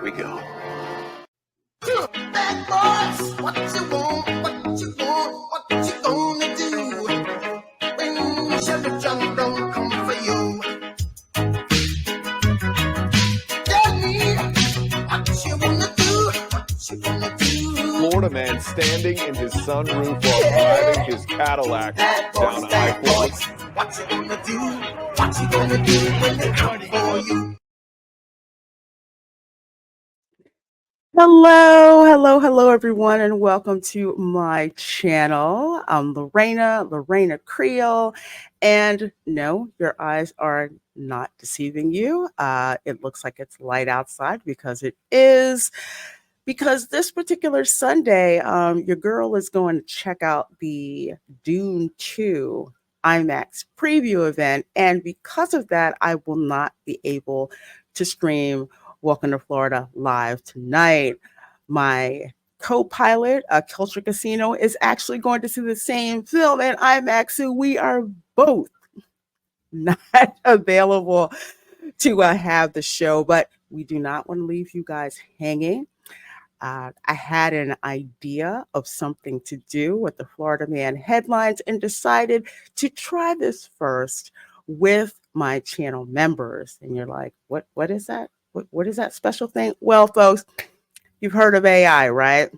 we go. Bad boys, what you want, what you want, what you gonna do when Chevy John don't come for you? Tell me what you wanna do, what you gonna do. Florida man standing in his sunroof while driving his Cadillac Bad down boys, bad I-40. boys, what you gonna do, what you gonna do when they come for you? Hello, everyone, and welcome to my channel. I'm Reina Creole, and no, your eyes are not deceiving you. It looks like it's light outside because it is. Because this particular Sunday, your girl is going to check out the Dune 2 IMAX preview event, and because of that, I will not be able to stream Welcome to Florida live tonight. My co-pilot, Culture Casino, is actually going to see the same film in IMAX, so we are both not available to have the show, but we do not want to leave you guys hanging. I had an idea of something to do with the Florida Man headlines and decided to try this first with my channel members. And you're like, what is that? What is that special thing? Well, folks, you've heard of AI, right?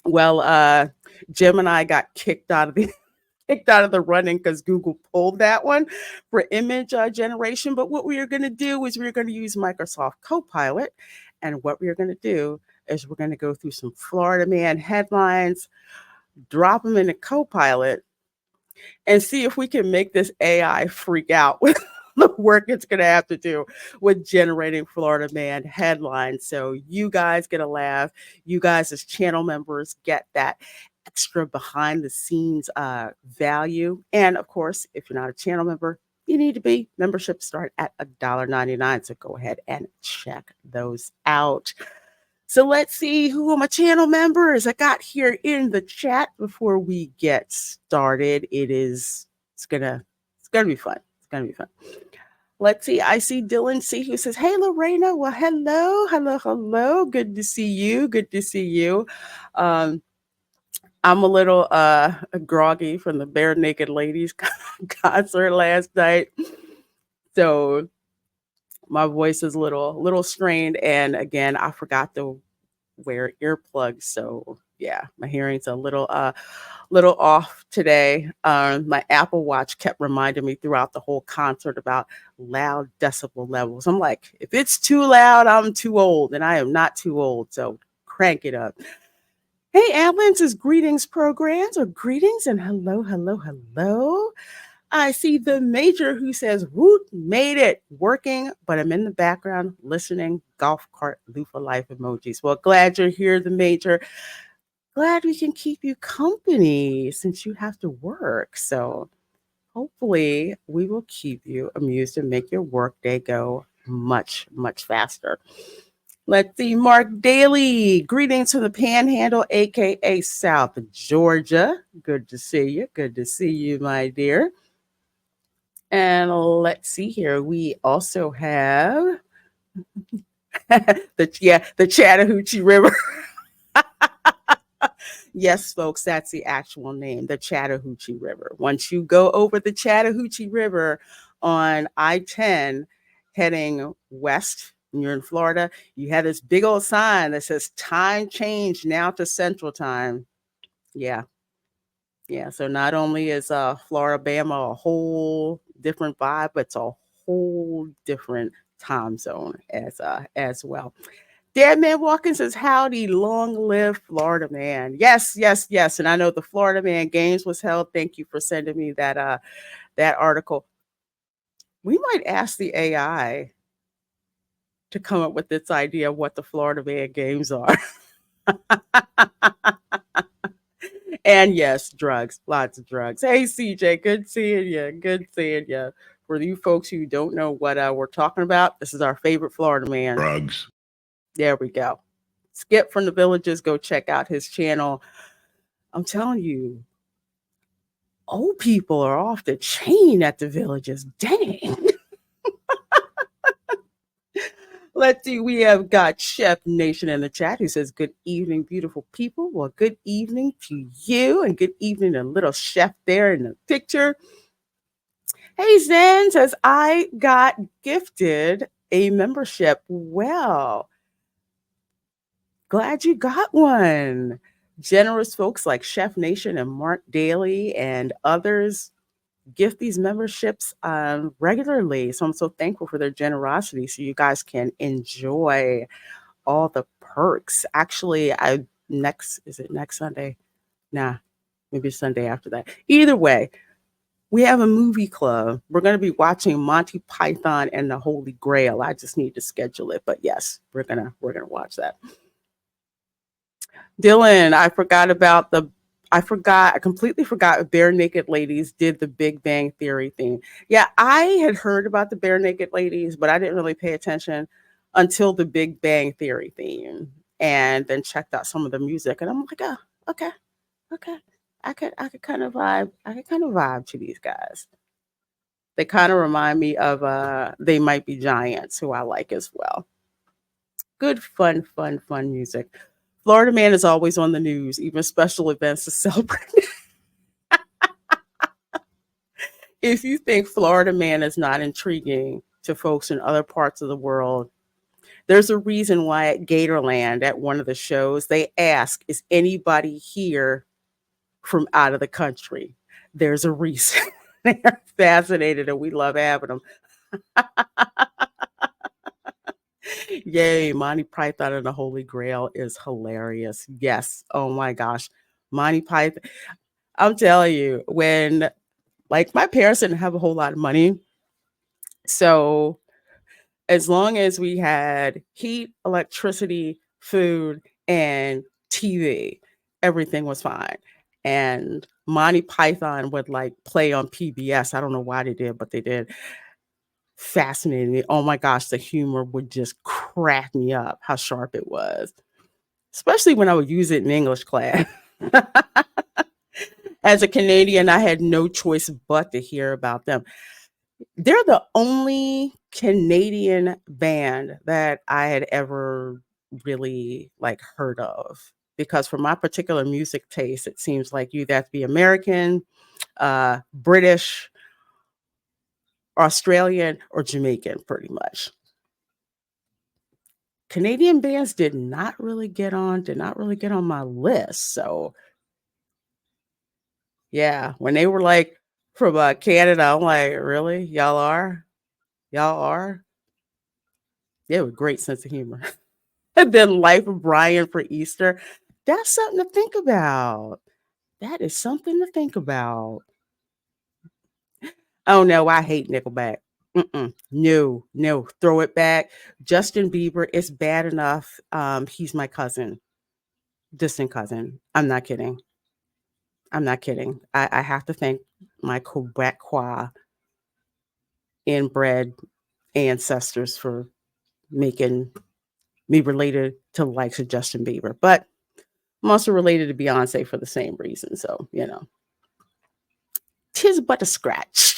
Well, Jim and I got kicked out of the running because Google pulled that one for image generation. But what we are going to do is we're going to use Microsoft Copilot. And what we are going to do is we're going to go through some Florida Man headlines, drop them in the Copilot, and see if we can make this AI freak out with the work it's going to have to do with generating Florida Man headlines. So you guys get a laugh. You guys as channel members get that extra behind the scenes value. And of course, if you're not a channel member, you need to be. Memberships start at $1.99. So go ahead and check those out. So let's see who are my channel members I got here in the chat before we get started. It's gonna be fun. It's gonna be fun. Let's see. I see Dylan C who says, "Hey Lorena." Well, hello. Good to see you. I'm a little groggy from the Bare Naked Ladies concert last night. So my voice is a little strained, and again, I forgot to wear earplugs. So yeah, my hearing's a little off today. My Apple Watch kept reminding me throughout the whole concert about loud decibel levels. I'm like, if it's too loud, I'm too old, and I am not too old. So crank it up. Hey, Alan says greetings programs or greetings and hello. I see the Major who says, "Woot, made it, working, but I'm in the background listening, golf cart loofah life emojis." Well, glad you're here, the Major. Glad we can keep you company since you have to work. So hopefully we will keep you amused and make your workday go much faster. Let's see, Mark Daly. Greetings from the Panhandle, aka South Georgia. Good to see you, my dear. And let's see here. We also have the Chattahoochee River. Yes, folks, that's the actual name, the Chattahoochee River. Once you go over the Chattahoochee River on I-10 heading west, and you're in Florida, you have this big old sign that says time change now to Central Time. Yeah. So not only is Floribama a whole different vibe, but it's a whole different time zone as well. Dead Man Walking says, "Howdy, long live Florida Man." Yes. And I know the Florida Man Games was held. Thank you for sending me that article. We might ask the AI to come up with this idea of what the Florida Man Games are. And yes, drugs, lots of drugs. Hey, CJ, good seeing you. For you folks who don't know what we're talking about, this is our favorite Florida man. Drugs. There we go. Skip from the Villages, go check out his channel. I'm telling you, old people are off the chain at the Villages. Dang. Let's see. We have got Chef Nation in the chat who says, "Good evening, beautiful people." Well, good evening to you, and good evening to little chef there in the picture. Hey, Zen says, "I got gifted a membership." Well, glad you got one. Generous folks like Chef Nation and Mark Daly and others gift these memberships regularly. So I'm so thankful for their generosity so you guys can enjoy all the perks. Actually, is it next Sunday? Nah, maybe Sunday after that. Either way, we have a movie club. We're going to be watching Monty Python and the Holy Grail. I just need to schedule it, but yes, we're gonna watch that. Dylan, I completely forgot Bare Naked Ladies did the Big Bang Theory theme. Yeah, I had heard about the Bare Naked Ladies, but I didn't really pay attention until the Big Bang Theory theme, and then checked out some of the music, and I'm like, oh, okay, okay. I could kind of vibe to these guys. They kind of remind me of They Might Be Giants, who I like as well. Good, fun music. Florida Man is always on the news, even special events to celebrate. If you think Florida Man is not intriguing to folks in other parts of the world, there's a reason why at Gatorland, at one of the shows, they ask, "Is anybody here from out of the country?" There's a reason. They're fascinated and we love having them. Yay, Monty Python and the Holy Grail is hilarious. Yes. Oh my gosh. Monty Python. I'm telling you, when like my parents didn't have a whole lot of money. So as long as we had heat, electricity, food, and TV, everything was fine. And Monty Python would like play on PBS. I don't know why they did, but they did. Fascinating me. Oh my gosh, the humor would just crack me up how sharp it was, especially when I would use it in English class. As a Canadian, I had no choice but to hear about them. They're the only Canadian band that I had ever really like heard of, because for my particular music taste, it seems like you'd have to be American, British, Australian, or Jamaican, pretty much. Canadian bands did not really get on my list. So yeah, when they were like from Canada, I'm like, really? Y'all are? Y'all are? They have a great sense of humor. And then Life of Brian for Easter. That's something to think about. That is something to think about. Oh no, I hate Nickelback. No, throw it back. Justin Bieber, it's bad enough. He's my cousin, distant cousin. I'm not kidding. I'm not kidding. I have to thank my Quebecois inbred ancestors for making me related to the likes of Justin Bieber. But I'm also related to Beyonce for the same reason. So, tis but a scratch.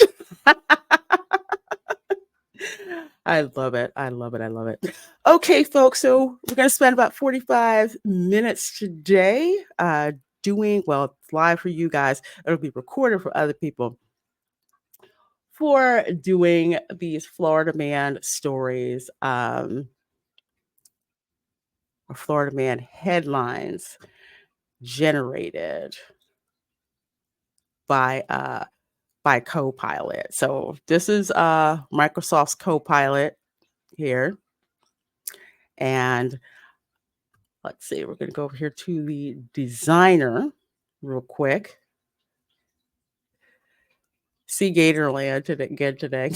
I love it. I love it. I love it. Okay, folks. So we're going to spend about 45 minutes today well, it's live for you guys. It'll be recorded for other people, for doing these Florida Man stories, or Florida Man headlines generated by Copilot. So this is Microsoft's Copilot here. And let's see, we're going to go over here to the designer real quick. See Gatorland today.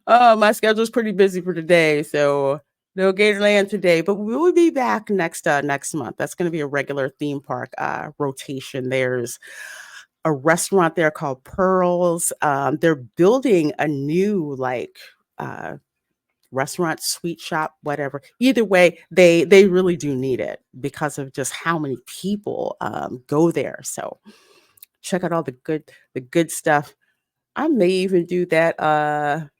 Oh, my schedule's pretty busy for today, so no Gatorland today, but we will be back next month. That's going to be a regular theme park rotation. There's a restaurant there called Pearls. They're building a new restaurant, sweet shop, whatever. Either way, they really do need it because of just how many people go there. So check out all the good stuff. I may even do that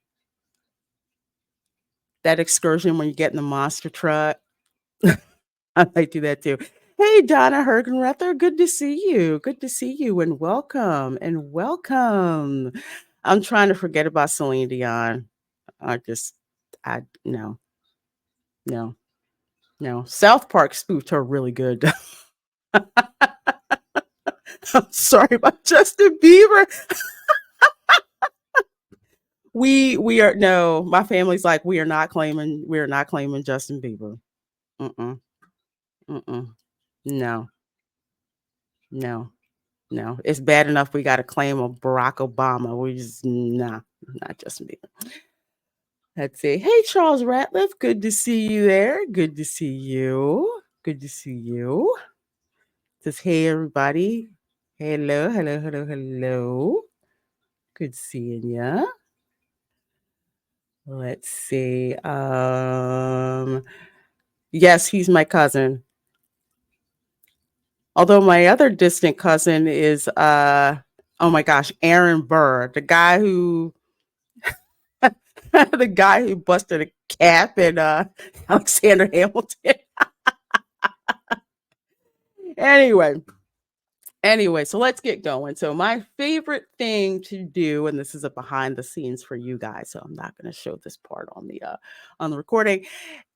That excursion when you get in the monster truck. I might do that too. Hey, Donna Hergenrether, good to see you. Good to see you, and welcome, and welcome. I'm trying to forget about Celine Dion. I no, no, no. South Park spoofed her really good. I'm sorry about Justin Bieber. We are no. My family's like we are not claiming Justin Bieber. Mm-mm, mm-mm. No, no. No, it's bad enough we got to claim a Barack Obama. We just nah, not Justin Bieber. Let's see. Hey, Charles Ratliff, good to see you there. Good to see you. Good to see you. Just hey everybody. Hello, hello, hello, hello. Good seeing ya. Let's see. Yes, he's my cousin. Although my other distant cousin is oh my gosh, Aaron Burr, the guy who the guy who busted a cap in Alexander Hamilton. anyway, so let's get going. So my favorite thing to do, and this is a behind the scenes for you guys, so I'm not going to show this part on the recording,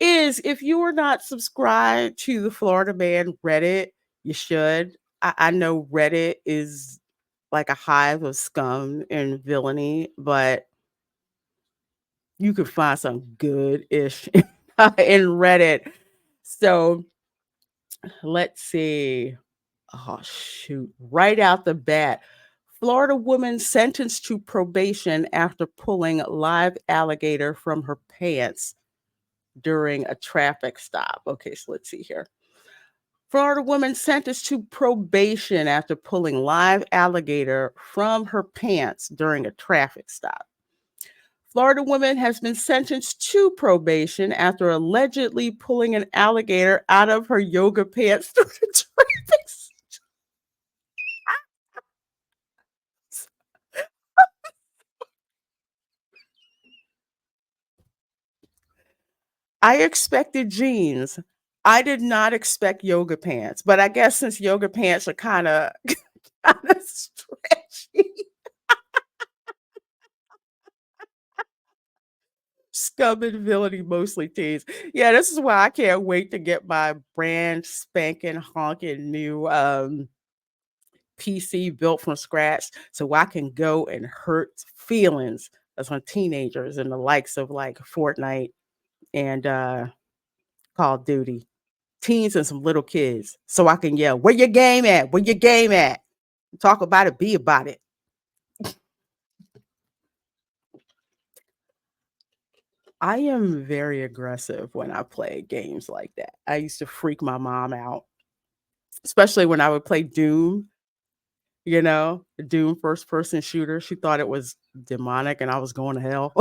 is if you are not subscribed to the Florida Man Reddit, you should. I know Reddit is like a hive of scum and villainy, but you could find some good-ish in Reddit. So let's see. Oh, shoot. Right out the bat. Florida woman sentenced to probation after pulling live alligator from her pants during a traffic stop. Okay, so let's see here. Florida woman sentenced to probation after pulling live alligator from her pants during a traffic stop. Florida woman has been sentenced to probation after allegedly pulling an alligator out of her yoga pants during a traffic stop. I expected jeans. I did not expect yoga pants, but I guess since yoga pants are kind of stretchy, scum and villainy mostly teens. Yeah, this is why I can't wait to get my brand spanking honking new PC built from scratch so I can go and hurt feelings of some teenagers and the likes of like Fortnite and Call of Duty. Teens and some little kids. So I can yell, where your game at? Where your game at? Talk about it, be about it. I am very aggressive when I play games like that. I used to freak my mom out, especially when I would play Doom, Doom first person shooter. She thought it was demonic and I was going to hell.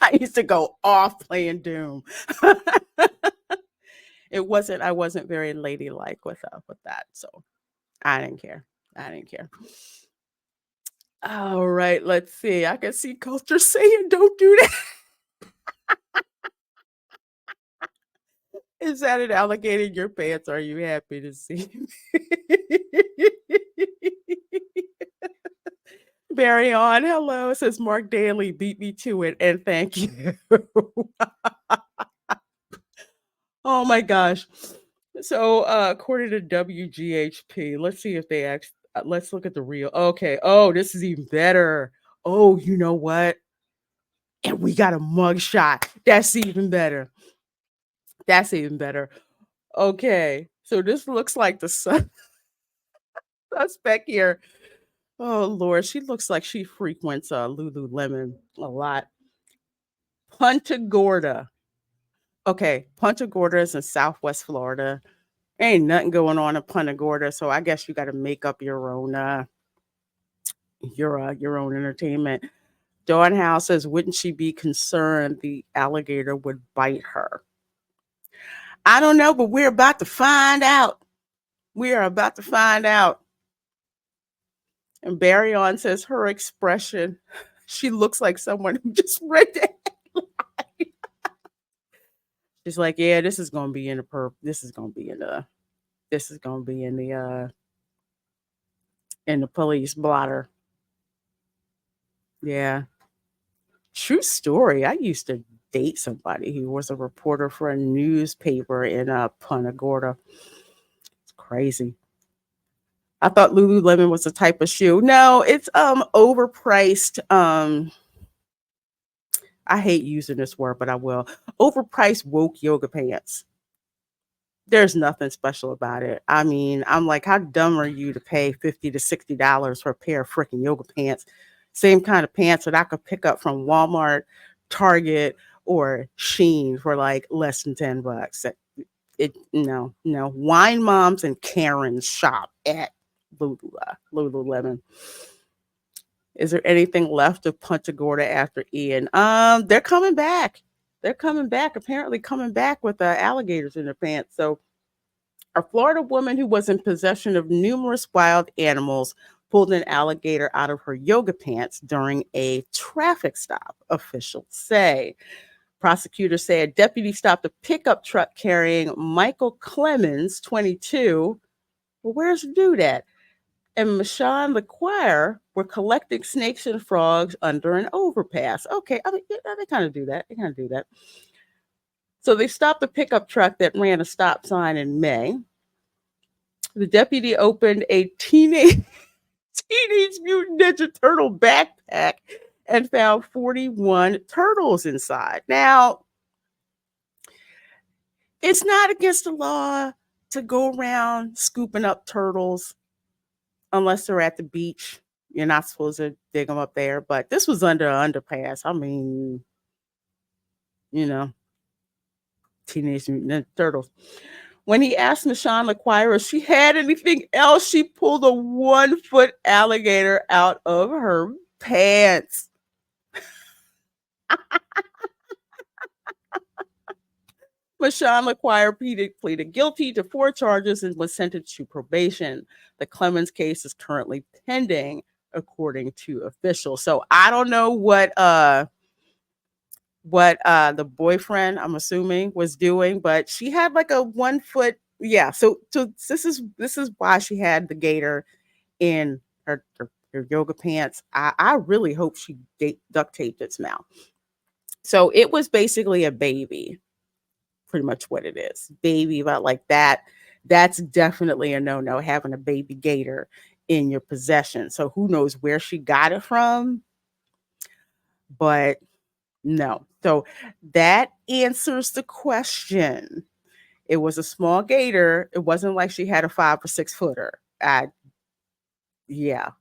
I used to go off playing Doom. I wasn't very ladylike with that. So I didn't care. All right, let's see. I can see culture saying don't do that. Is that an alligator in your pants? Are you happy to see me? Barry on, hello, says Mark Daly, beat me to it, and thank you. Oh my gosh. So according to WGHP, let's see if they actually let's look at the real. Okay. Oh, this is even better. Oh, you know what? And we got a mug shot. That's even better. Okay. So this looks like the suspect here. Oh Lord, she looks like she frequents Lululemon a lot. Punta Gorda. Okay, Punta Gorda is in Southwest Florida. Ain't nothing going on in Punta Gorda, so I guess you got to make up your own entertainment. Dawn House says, wouldn't she be concerned the alligator would bite her? I don't know, but we're about to find out. We are about to find out. And Barry on says her expression She looks like someone who just read that. She's like, yeah, this is gonna be in the this is gonna be in the this is gonna be in the police blotter. Yeah. True story. I used to date somebody who was a reporter for a newspaper in Punta Gorda. It's crazy. I thought Lululemon was a type of shoe. No, it's overpriced. I hate using this word, but I will. Overpriced woke yoga pants. There's nothing special about it. I mean, I'm like, how dumb are you to pay $50 to $60 for a pair of freaking yoga pants? Same kind of pants that I could pick up from Walmart, Target, or Sheen for like less than $10. No. Wine moms and Karens shop at Lululemon. Is there anything left of Punta Gorda after Ian? They're coming back. They're coming back. Apparently, coming back with alligators in their pants. So, a Florida woman who was in possession of numerous wild animals pulled an alligator out of her yoga pants during a traffic stop, officials say. Prosecutors say a deputy stopped a pickup truck carrying Michael Clemens, 22. Well, where's the dude at? And Michonne LeQuire were collecting snakes and frogs under an overpass. Okay, I mean, they kind of do that. So they stopped the pickup truck that ran a stop sign in May. The deputy opened a Teenage Mutant Ninja Turtle backpack and found 41 turtles inside. Now, it's not against the law to go around scooping up turtles unless they're at the beach. You're not supposed to dig them up there, but this was under an underpass. I mean, Teenage Mutant Ninja Turtles. When he asked Michonne LeQuire if she had anything else, she pulled a 1-foot alligator out of her pants. Michonne LeQuire pleaded guilty to 4 charges and was sentenced to probation. The Clemens case is currently pending, according to officials. So I don't know what the boyfriend, I'm assuming, was doing, but she had like a 1-foot. Yeah. So this is why she had the gator in her yoga pants. I really hope she duct taped its mouth. So it was basically a baby. Pretty much what it is. Baby, but like that, that's definitely a no-no, having a baby gator in your possession. So who knows where she got it from, but no. So that answers the question. It was a small gator. It wasn't like she had a 5 or 6 footer. Yeah.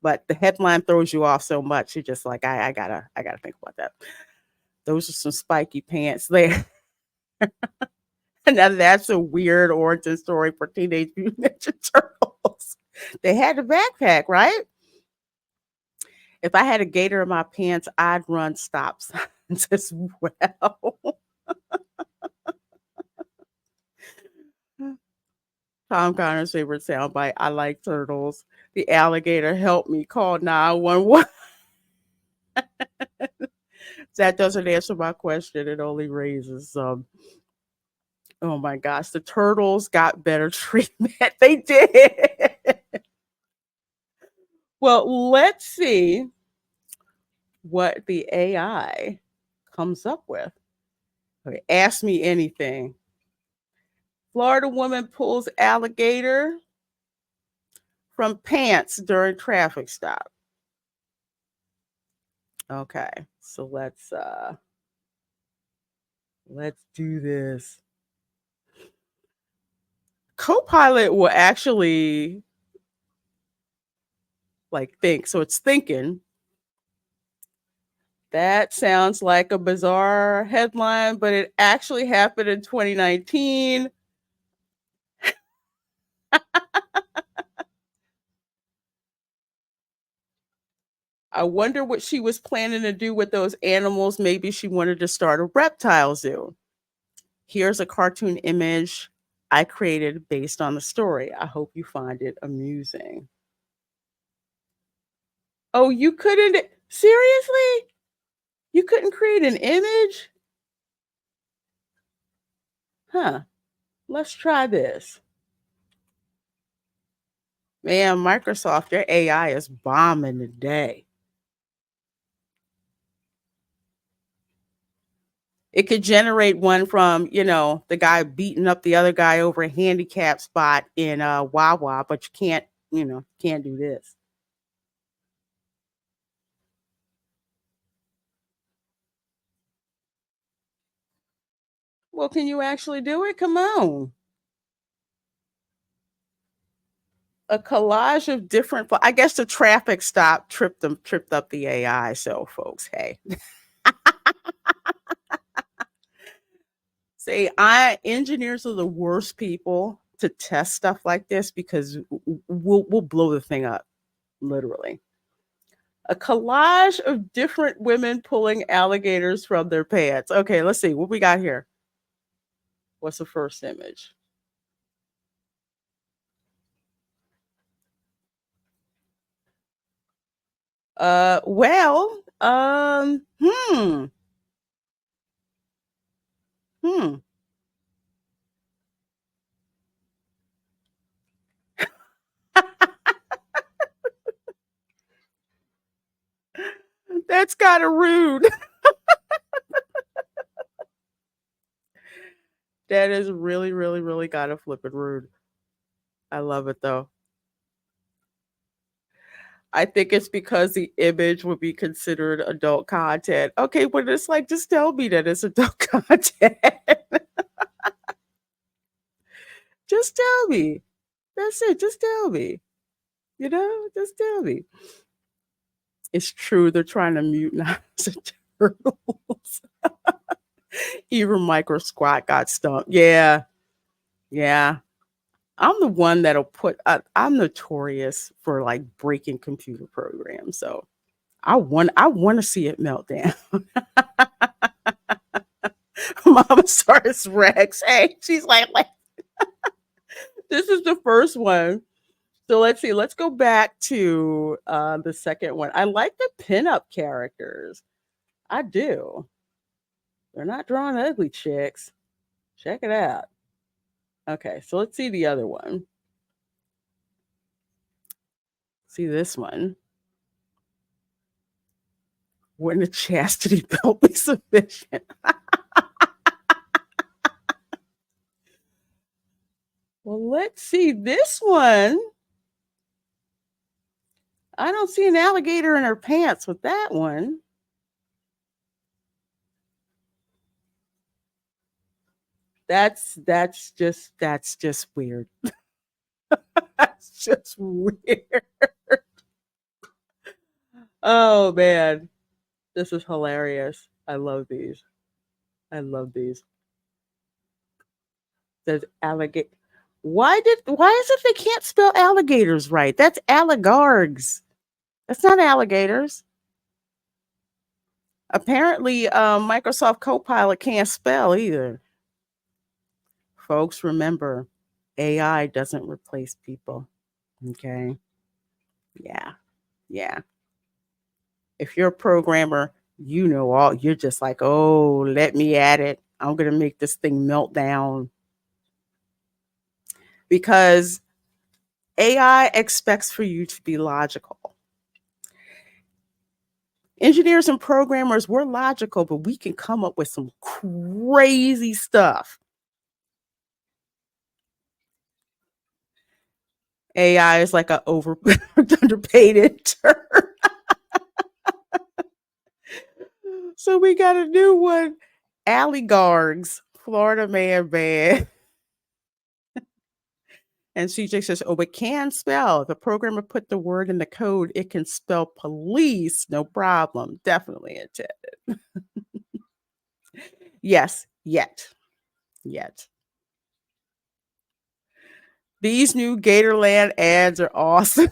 But the headline throws you off so much. You're just like, I gotta think about that. Those are some spiky pants there. Now that's a weird origin story for Teenage Mutant Ninja Turtles. They had a backpack, right? If I had a gator in my pants, I'd run stop signs as well. Tom Connor's favorite soundbite: I like turtles. The alligator helped me. Call 911. That doesn't answer my question. It only raises some. Oh my gosh, the turtles got better treatment. They did. Well, let's see what the AI comes up with. Okay, ask me anything. Florida woman pulls alligator from pants during traffic stop. Okay, so let's do this. Copilot will actually think. So it's thinking. That sounds like a bizarre headline, but it actually happened in 2019. I wonder what she was planning to do with those animals. Maybe she wanted to start a reptile zoo. Here's a cartoon image I created based on the story. I hope you find it amusing. Oh, you couldn't. Seriously? You couldn't create an image? Huh. Let's try this. Man, Microsoft, their AI is bombing today. It could generate one from, the guy beating up the other guy over a handicap spot in Wawa, but you can't do this. Well, can you actually do it? Come on. A collage of different, I guess the traffic stop tripped up the AI. So folks, hey. See, I engineers are the worst people to test stuff like this because we'll blow the thing up, literally. A collage of different women pulling alligators from their pants. Okay, let's see what we got here. What's the first image? Well, hmm. That's kind of rude. That is really, really, really kind of flippin' rude. I love it though. I think it's because the image would be considered adult content. Okay, but it's like, just tell me that it's adult content. Just tell me. That's it. Just tell me. Just tell me. It's true. They're trying to mutinize the turtles. Even Micro Squat got stumped. Yeah. Yeah. I'm the one that'll I'm notorious for like breaking computer programs. So I want to see it melt down. Mama starts Rex. Hey, she's like, this is the first one. So let's see. Let's go back to the second one. I like the pinup characters. I do. They're not drawing ugly chicks. Check it out. Okay, so let's see the other one. See this one. Wouldn't a chastity belt be sufficient? Well, let's see this one. I don't see an alligator in her pants with that one. That's just weird. That's just weird. Oh man, this is hilarious. I love these. I love these. There's alligator. Why is it they can't spell alligators right? That's alligargs. That's not alligators. Apparently, Microsoft Copilot can't spell either. Folks, remember, AI doesn't replace people. Okay. Yeah. Yeah. If you're a programmer, you're just like, oh, let me at it. I'm going to make this thing melt down. Because AI expects for you to be logical. Engineers and programmers, we're logical, but we can come up with some crazy stuff. AI is like a underpaid intern. So we got a new one. Alligargs, Florida man band. And CJ says, oh, it can spell. The programmer put the word in the code. It can spell police, no problem. Definitely intended. Yes, yet. Yet. These new Gatorland ads are awesome.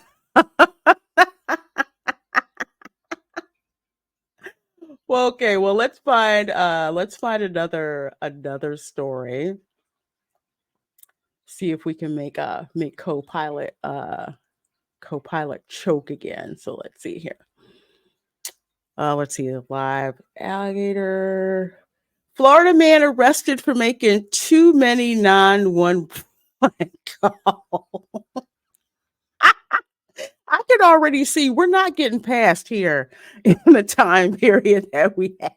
Well, okay, well let's find another story. See if we can make Copilot choke again. So let's see here. Let's see, live alligator. Florida man arrested for making too many 911 calls. I can already see we're not getting past here in the time period that we have.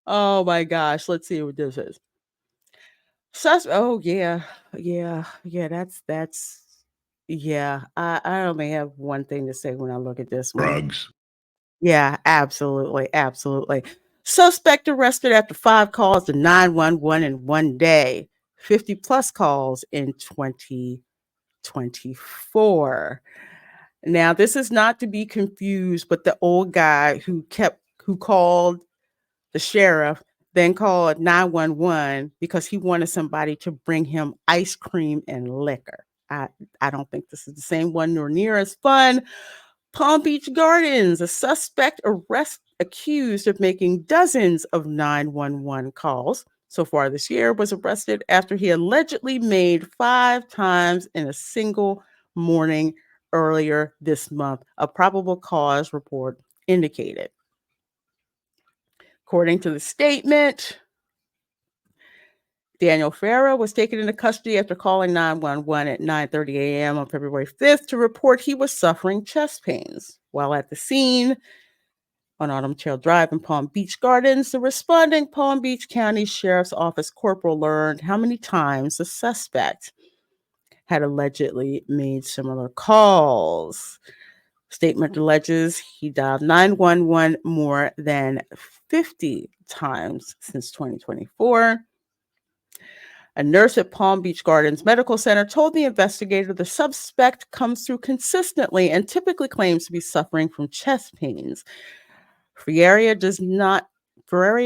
Oh my gosh. Let's see what this is. Oh yeah. That's yeah. I only have one thing to say when I look at this one. Drugs. Yeah, absolutely. Suspect arrested after 5 calls to 911 in one day. 50 plus calls in 2024. Now, this is not to be confused with the old guy who called the sheriff, then called 911 because he wanted somebody to bring him ice cream and liquor. I don't think this is the same one nor near as fun. Palm Beach Gardens, a suspect accused of making dozens of 911 calls so far this year was arrested after he allegedly made 5 times in a single morning earlier this month, a probable cause report indicated. According to the statement, Daniel Farah was taken into custody after calling 911 at 9:30 a.m. on February 5th to report he was suffering chest pains. While at the scene on Autumn Trail Drive in Palm Beach Gardens, the responding Palm Beach County Sheriff's Office corporal learned how many times the suspect had allegedly made similar calls. Statement alleges he dialed 911 more than 50 times since 2024. A nurse at Palm Beach Gardens Medical Center told the investigator the suspect comes through consistently and typically claims to be suffering from chest pains. Ferreira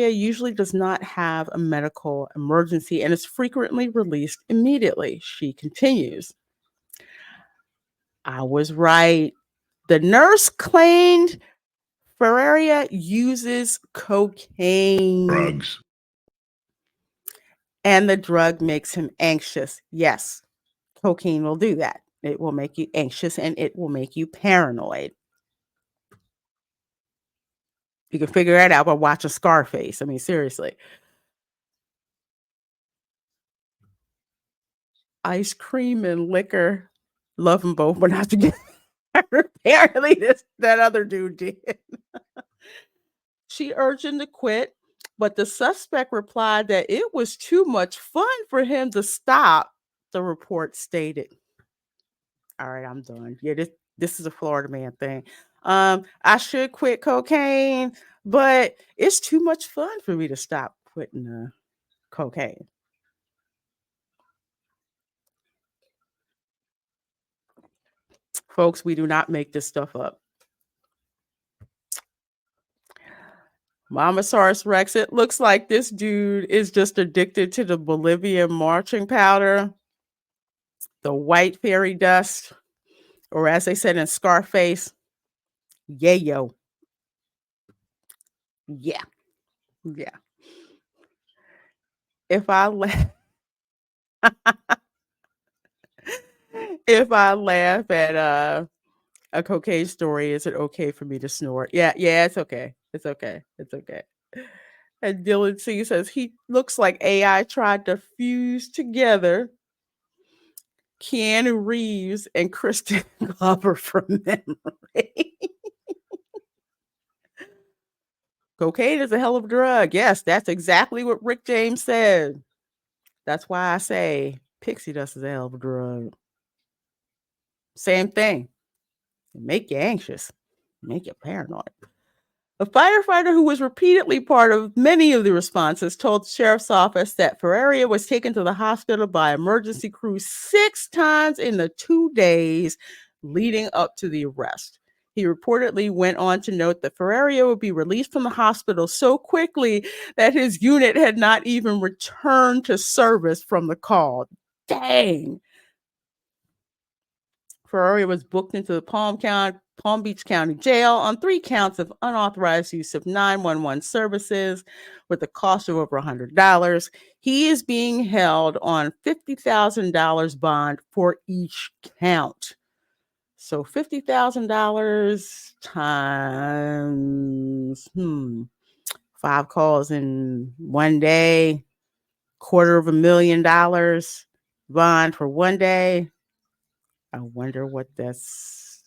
usually does not have a medical emergency and is frequently released immediately. She continues. I was right. The nurse claimed Ferreira uses cocaine. Drugs. And the drug makes him anxious. Yes, cocaine will do that. It will make you anxious and it will make you paranoid. You can figure that out by watching Scarface. I mean, seriously. Ice cream and liquor. Love them both, but not together. Apparently, that other dude did. She urged him to quit, but the suspect replied that it was too much fun for him to stop, the report stated. All right, I'm done. Yeah, this is a Florida man thing. I should quit cocaine, but it's too much fun for me to stop quitting cocaine. Folks, we do not make this stuff up. Mamasaurus Rex, it looks like this dude is just addicted to the Bolivian marching powder, the white fairy dust, or as they said in Scarface, yayo. Yeah. Yeah. If I laugh, if I laugh at a cocaine story, is it okay for me to snort? Yeah, it's okay. It's okay. It's okay. And Dylan C says he looks like AI tried to fuse together Keanu Reeves and Kristen Glover from memory. Cocaine is a hell of a drug. Yes, that's exactly what Rick James said. That's why I say pixie dust is a hell of a drug. Same thing. Make you anxious, make you paranoid. A firefighter who was repeatedly part of many of the responses told the sheriff's office that Ferreira was taken to the hospital by emergency crew 6 times in the 2 days leading up to the arrest. He reportedly went on to note that Ferreira would be released from the hospital so quickly that his unit had not even returned to service from the call. Dang. Ferreira was booked into the Palm Beach County Jail on 3 counts of unauthorized use of 911 services with a cost of over $100. He is being held on $50,000 bond for each count. So $50,000 times 5 calls in one day, $250,000 bond for one day. I wonder what that's.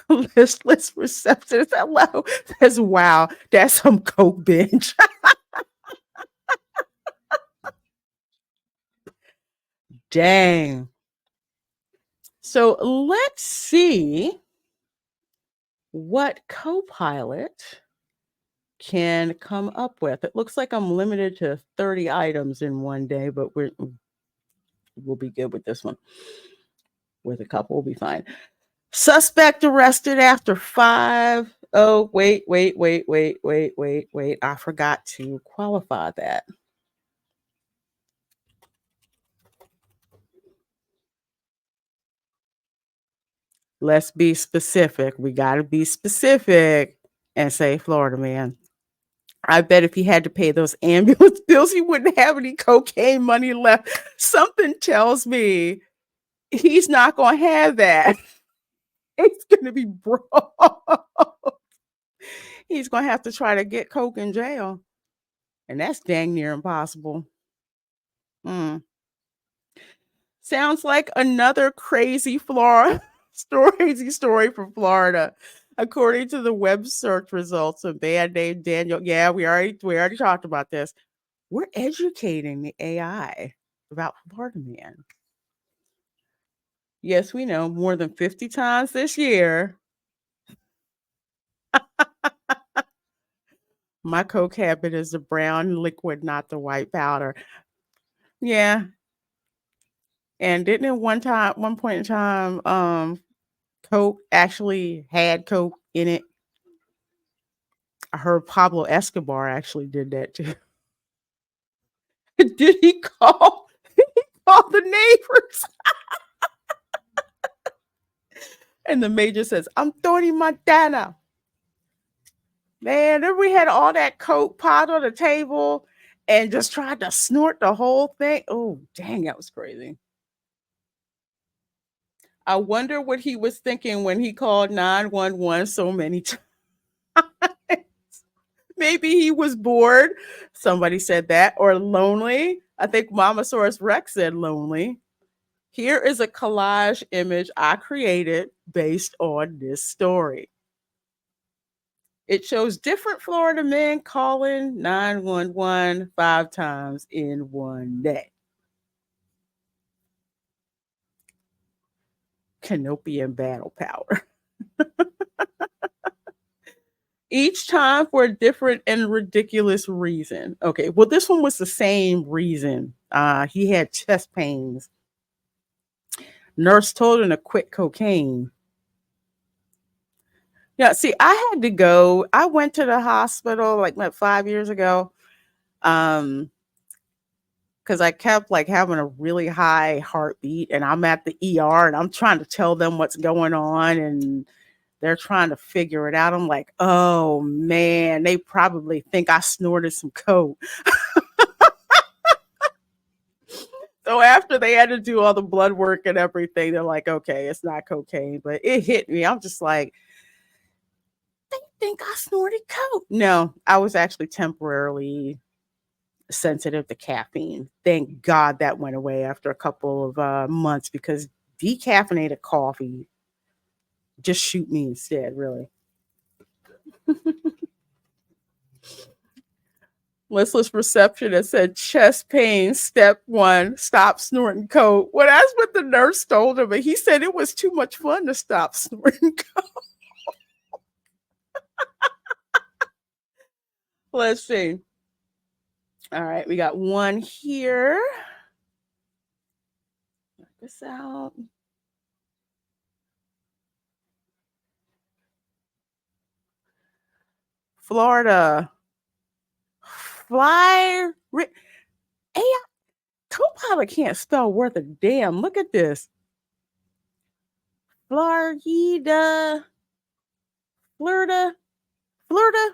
Listless reception. Hello. That's wow. That's some coke binge. Dang. So let's see what Copilot can come up with. It looks like I'm limited to 30 items in one day, but we'll be good with this one. With a couple, we'll be fine. Suspect arrested after 5. Oh, wait. I forgot to qualify that. Let's be specific. We got to be specific and say Florida man. I bet if he had to pay those ambulance bills, he wouldn't have any cocaine money left. Something tells me he's not going to have that. He's going to be broke. He's going to have to try to get coke in jail. And that's dang near impossible. Sounds like another crazy Florida story from Florida. According to the web search results, a man named Daniel. Yeah, we already talked about this. We're educating the AI about Florida man. Yes, we know more than 50 times this year. My coke habit is the brown liquid, not the white powder. Yeah. And didn't it one point in time, Coke actually had Coke in it? I heard Pablo Escobar actually did that too. Did he call the neighbors? And the major says, I'm Tony Montana. Man, then we had all that Coke pot on the table and just tried to snort the whole thing. Oh, dang, that was crazy. I wonder what he was thinking when he called 911 so many times. Maybe he was bored. Somebody said that. Or lonely. I think Mamasaurus Rex said lonely. Here is a collage image I created based on this story. It shows different Florida men calling 911 5 times in one day. Canopian battle power. Each time for a different and ridiculous reason. Okay, well, this one was the same reason. He had chest pains. Nurse told him to quit cocaine. Yeah, see, I had to go. I went to the hospital like 5 years ago. Because I kept like having a really high heartbeat, and I'm at the ER and I'm trying to tell them what's going on, and they're trying to figure it out. I'm like, oh man, they probably think I snorted some coke. So after they had to do all the blood work and everything, they're like, okay, it's not cocaine, but it hit me. I'm just like, they think I snorted coke. No, I was actually temporarily sensitive to caffeine. Thank God that went away after a couple of months, because decaffeinated coffee just shoot me instead, really. Listless reception that said chest pain, step 1, stop snorting coke. Well, that's what the nurse told him, but he said it was too much fun to stop snorting coke. Let's see. All right, we got one here. Check this out. Florida. Fly. AI Copilot can't spell worth a damn. Look at this. Florida. Florida. Florida.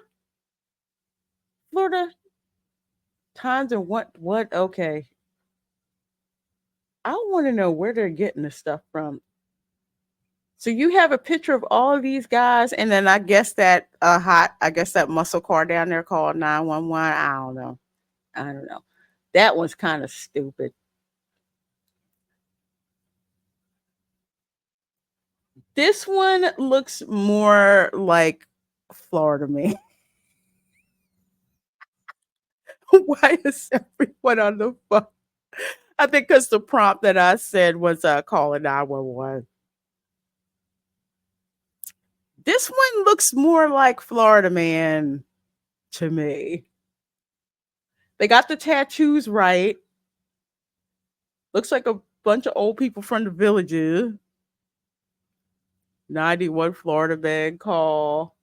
Florida. Times and what? Okay. I want to know where they're getting this stuff from. So you have a picture of all of these guys, and then I guess that I guess that muscle car down there called 911. I don't know. I don't know. That one's kind of stupid. This one looks more like Florida man. Why is everyone on the phone? I think because the prompt that I said was calling 911. This one looks more like Florida man to me. They got the tattoos right. Looks like a bunch of old people from the villages. 91 Florida man call.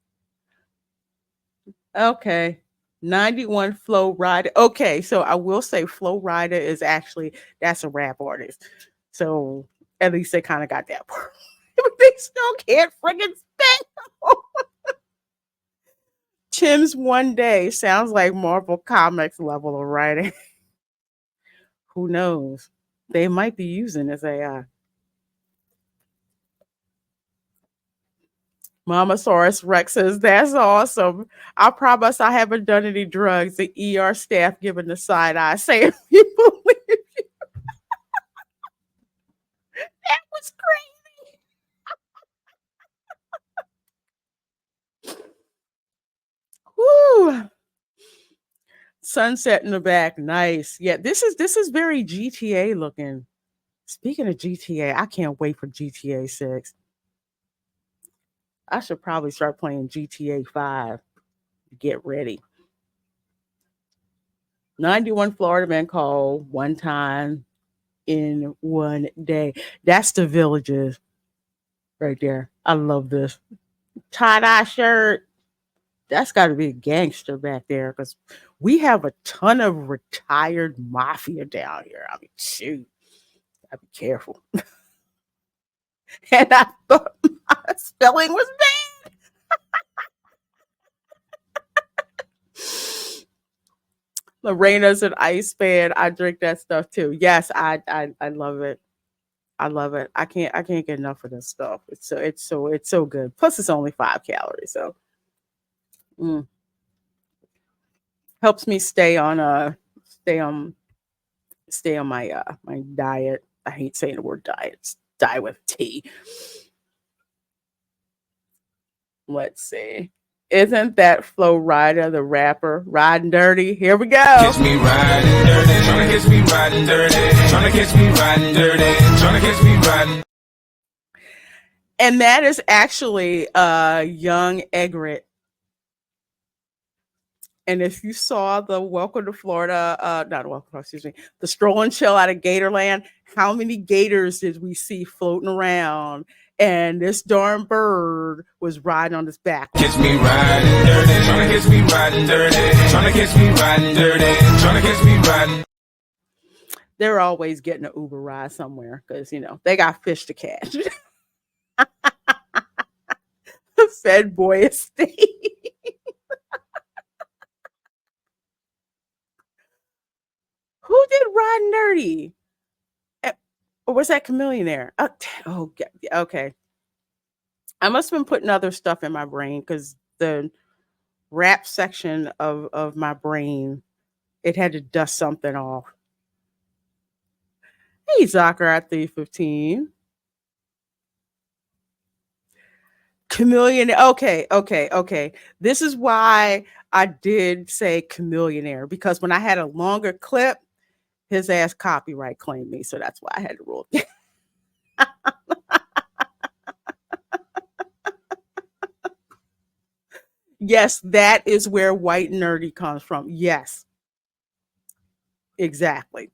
Okay. 91 Flow Rider. Okay, so I will say Flow Rider is actually that's a rap artist. So at least they kind of got that part. But they still can't friggin' spell. Tim's One Day sounds like Marvel Comics level of writing. Who knows? They might be using this AI. Mamasaurus Rex says, that's awesome. I promise I haven't done any drugs. The ER staff giving the side eye saying, you believe that was great. Woo. Sunset in the back. Nice. Yeah, this is very GTA looking. Speaking of GTA, I can't wait for GTA 6. I should probably start playing GTA 5. Get ready. 91 Florida man call one time in one day. That's the villages right there. I love this. Tie-dye shirt. That's got to be a gangster back there because we have a ton of retired mafia down here. I mean, shoot, gotta be careful. And I thought my spelling was bad. Lorena's an ice fan. I drink that stuff too. Yes, I love it. I love it. I can't get enough of this stuff. It's so good. Plus it's only 5 calories, so mm, helps me stay on stay on my diet. I hate saying the word diet. It's diet with T. Let's see. Isn't that Flo Rida, the rapper, riding dirty? Here we go. Catch me riding dirty, tryna catch me riding dirty, tryna catch me riding dirty, tryna catch me riding. And that is actually young Egret. And if you saw the Welcome to Florida, not Welcome, excuse me, the Stroll and Chill out of Gatorland, how many gators did we see floating around? And this darn bird was riding on his back. Catch me riding dirty, tryna catch me riding dirty, tryna catch me riding dirty, tryna catch me riding. They're always getting an Uber ride somewhere because, they got fish to catch. Fed boy estate. Who did Riding Dirty? Or was that Chameleonaire? Oh, okay. I must have been putting other stuff in my brain because the rap section of my brain, it had to dust something off. Hey, Zachar at 315. Chameleon. Okay. This is why I did say Chameleonaire because when I had a longer clip, his ass copyright claimed me, so that's why I had to rule. Yes, that is where white nerdy comes from. Yes, exactly.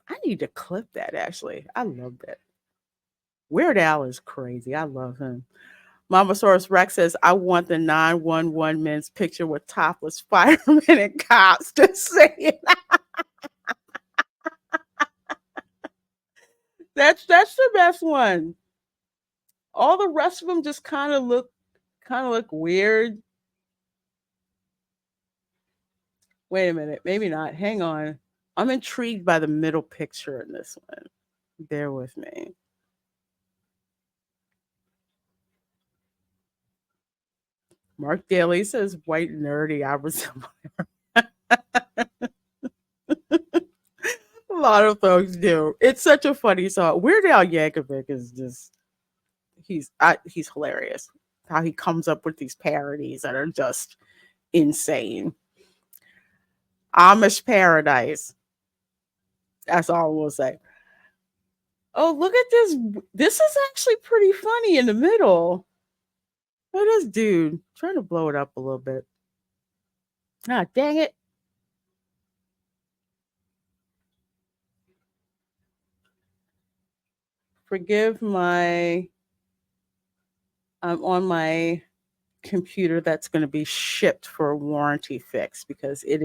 I need to clip that actually. I love that. Weird Al is crazy. I love him. Mamasaurus Rex says, I want the 911 men's picture with topless firemen and cops to say it. That's the best one. All the rest of them just kind of look weird. Wait a minute, maybe not. Hang on. I'm intrigued by the middle picture in this one. Bear with me. Mark Daly says, white nerdy. I resemble. A lot of folks do. It's such a funny song. Weird Al Yankovic is just he's hilarious. How he comes up with these parodies that are just insane. Amish Paradise. That's all we'll say. Oh, look at this. This is actually pretty funny in the middle. Look at this dude. Trying to blow it up a little bit. Ah, dang it. Forgive my I'm on my computer that's going to be shipped for a warranty fix because it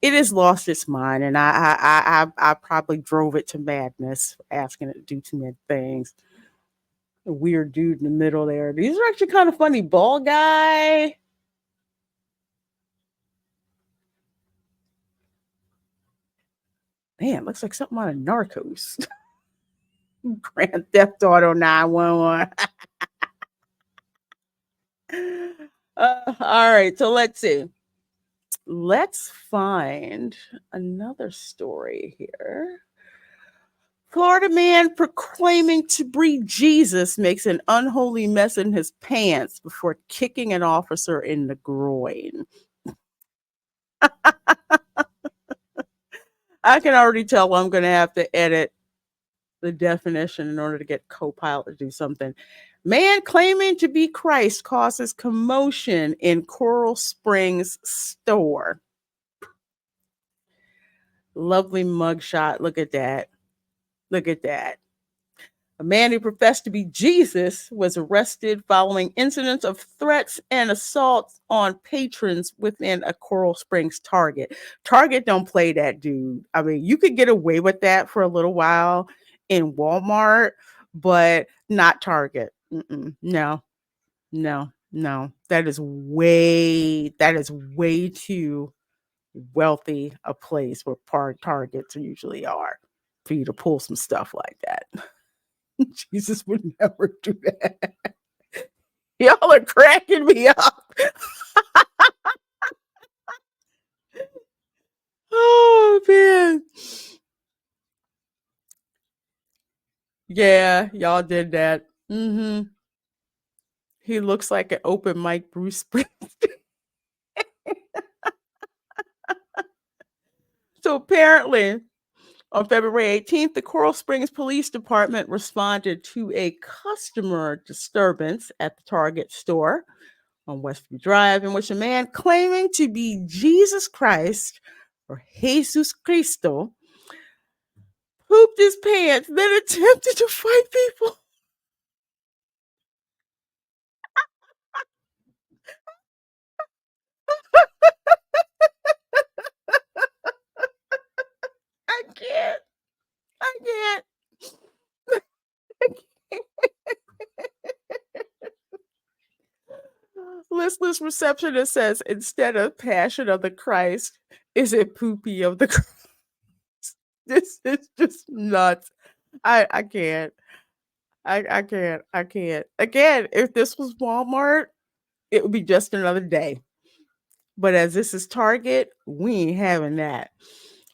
has lost its mind, and I probably drove it to madness, asking it to do too many things. A weird dude in the middle there. These are actually kind of funny. Ball guy. Man, looks like something out of Narcos. Grand Theft Auto 911. All right, so let's see. Let's find another story here. Florida man proclaiming to be Jesus makes an unholy mess in his pants before kicking an officer in the groin. I can already tell I'm going to have to edit the definition in order to get Copilot to do something. Man claiming to be Christ causes commotion in Coral Springs store. Lovely mugshot. Look at that. Look at that. A man who professed to be Jesus was arrested following incidents of threats and assaults on patrons within a Coral Springs Target. Target don't play that dude. I mean, you could get away with that for a little while in Walmart, but not Target. No, no, no. That is way too wealthy a place where targets usually are for you to pull some stuff like that. Jesus would never do that. Y'all are cracking me up. Oh man. Yeah, y'all did that. He looks like an open mic Bruce Springsteen. So apparently, on February 18th, the Coral Springs Police Department responded to a customer disturbance at the Target store on Westview Drive, in which a man claiming to be Jesus Christ or Jesus Cristo pooped his pants, then attempted to fight people. I can't. I can't. Listless receptionist says instead of Passion of the Christ, is it Poopy of the Christ? This is just nuts. I can't. I can't. I can't. Again, if this was Walmart, it would be just another day. But as this is Target, we ain't having that.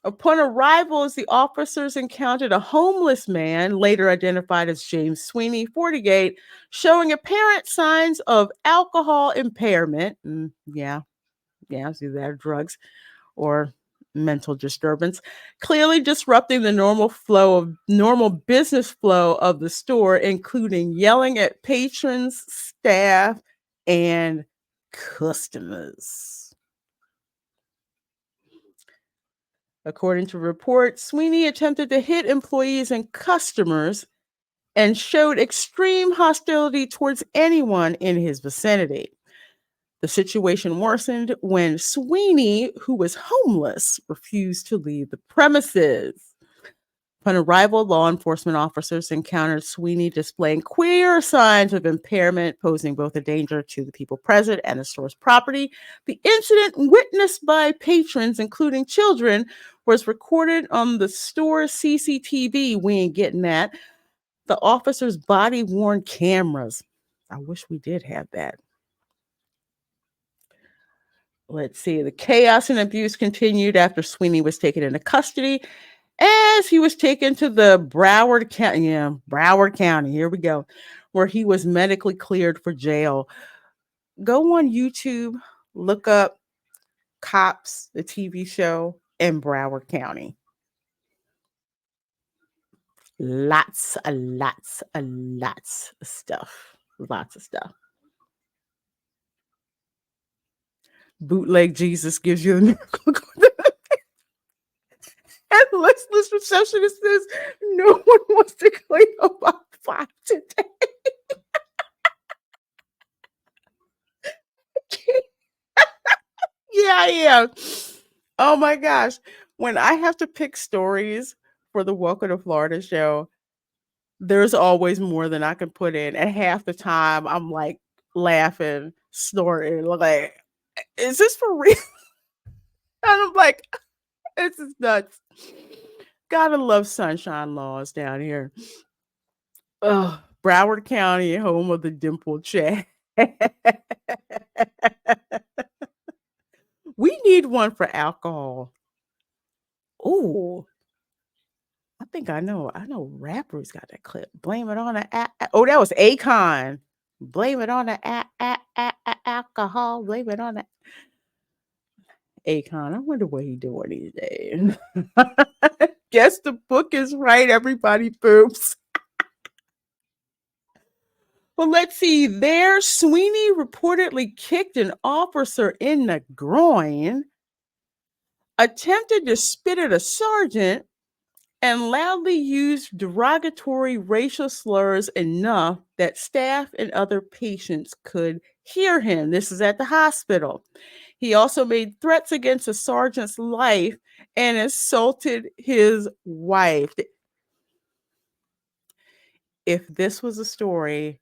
Upon arrival, the officers encountered a homeless man, later identified as James Sweeney, 48, showing apparent signs of alcohol impairment. Yeah, see that, drugs or mental disturbance, clearly disrupting the normal business flow of the store, including yelling at patrons, staff, and customers. According to reports, Sweeney attempted to hit employees and customers and showed extreme hostility towards anyone in his vicinity. The situation worsened when Sweeney, who was homeless, refused to leave the premises. Upon arrival, law enforcement officers encountered Sweeney displaying clear signs of impairment, posing both a danger to the people present and the store's property. The incident, witnessed by patrons, including children, was recorded on the store's CCTV. We ain't getting that. The officer's body-worn cameras. I wish we did have that. Let's see. The chaos and abuse continued after Sweeney was taken into custody as he was taken to the Broward County. Yeah, Broward County. Here we go. Where he was medically cleared for jail. Go on YouTube, look up Cops, the TV show, in Broward County. Lots of stuff. Lots of stuff. Bootleg Jesus gives you the miracle. And listless receptionist says, no one wants to clean up our 5 today. Yeah, I am. Oh my gosh. When I have to pick stories for the Welcome to Florida show, there's always more than I can put in. And half the time I'm like laughing, snorting, like, is this for real? And I'm like, this is nuts. Gotta love sunshine laws down here. Ugh, Broward County, home of the dimple chat. We need one for alcohol. Oh, I think I know. I know rappers got that clip. Blame it on the oh, that was Akon. Blame it on the alcohol. Blame it on the Akon. I wonder what he doing these days. Guess the book is right. Everybody poops. Well, let's see. There, Sweeney reportedly kicked an officer in the groin, attempted to spit at a sergeant, and loudly used derogatory racial slurs enough that staff and other patients could hear him. This is at the hospital. He also made threats against the sergeant's life and insulted his wife. If this was a story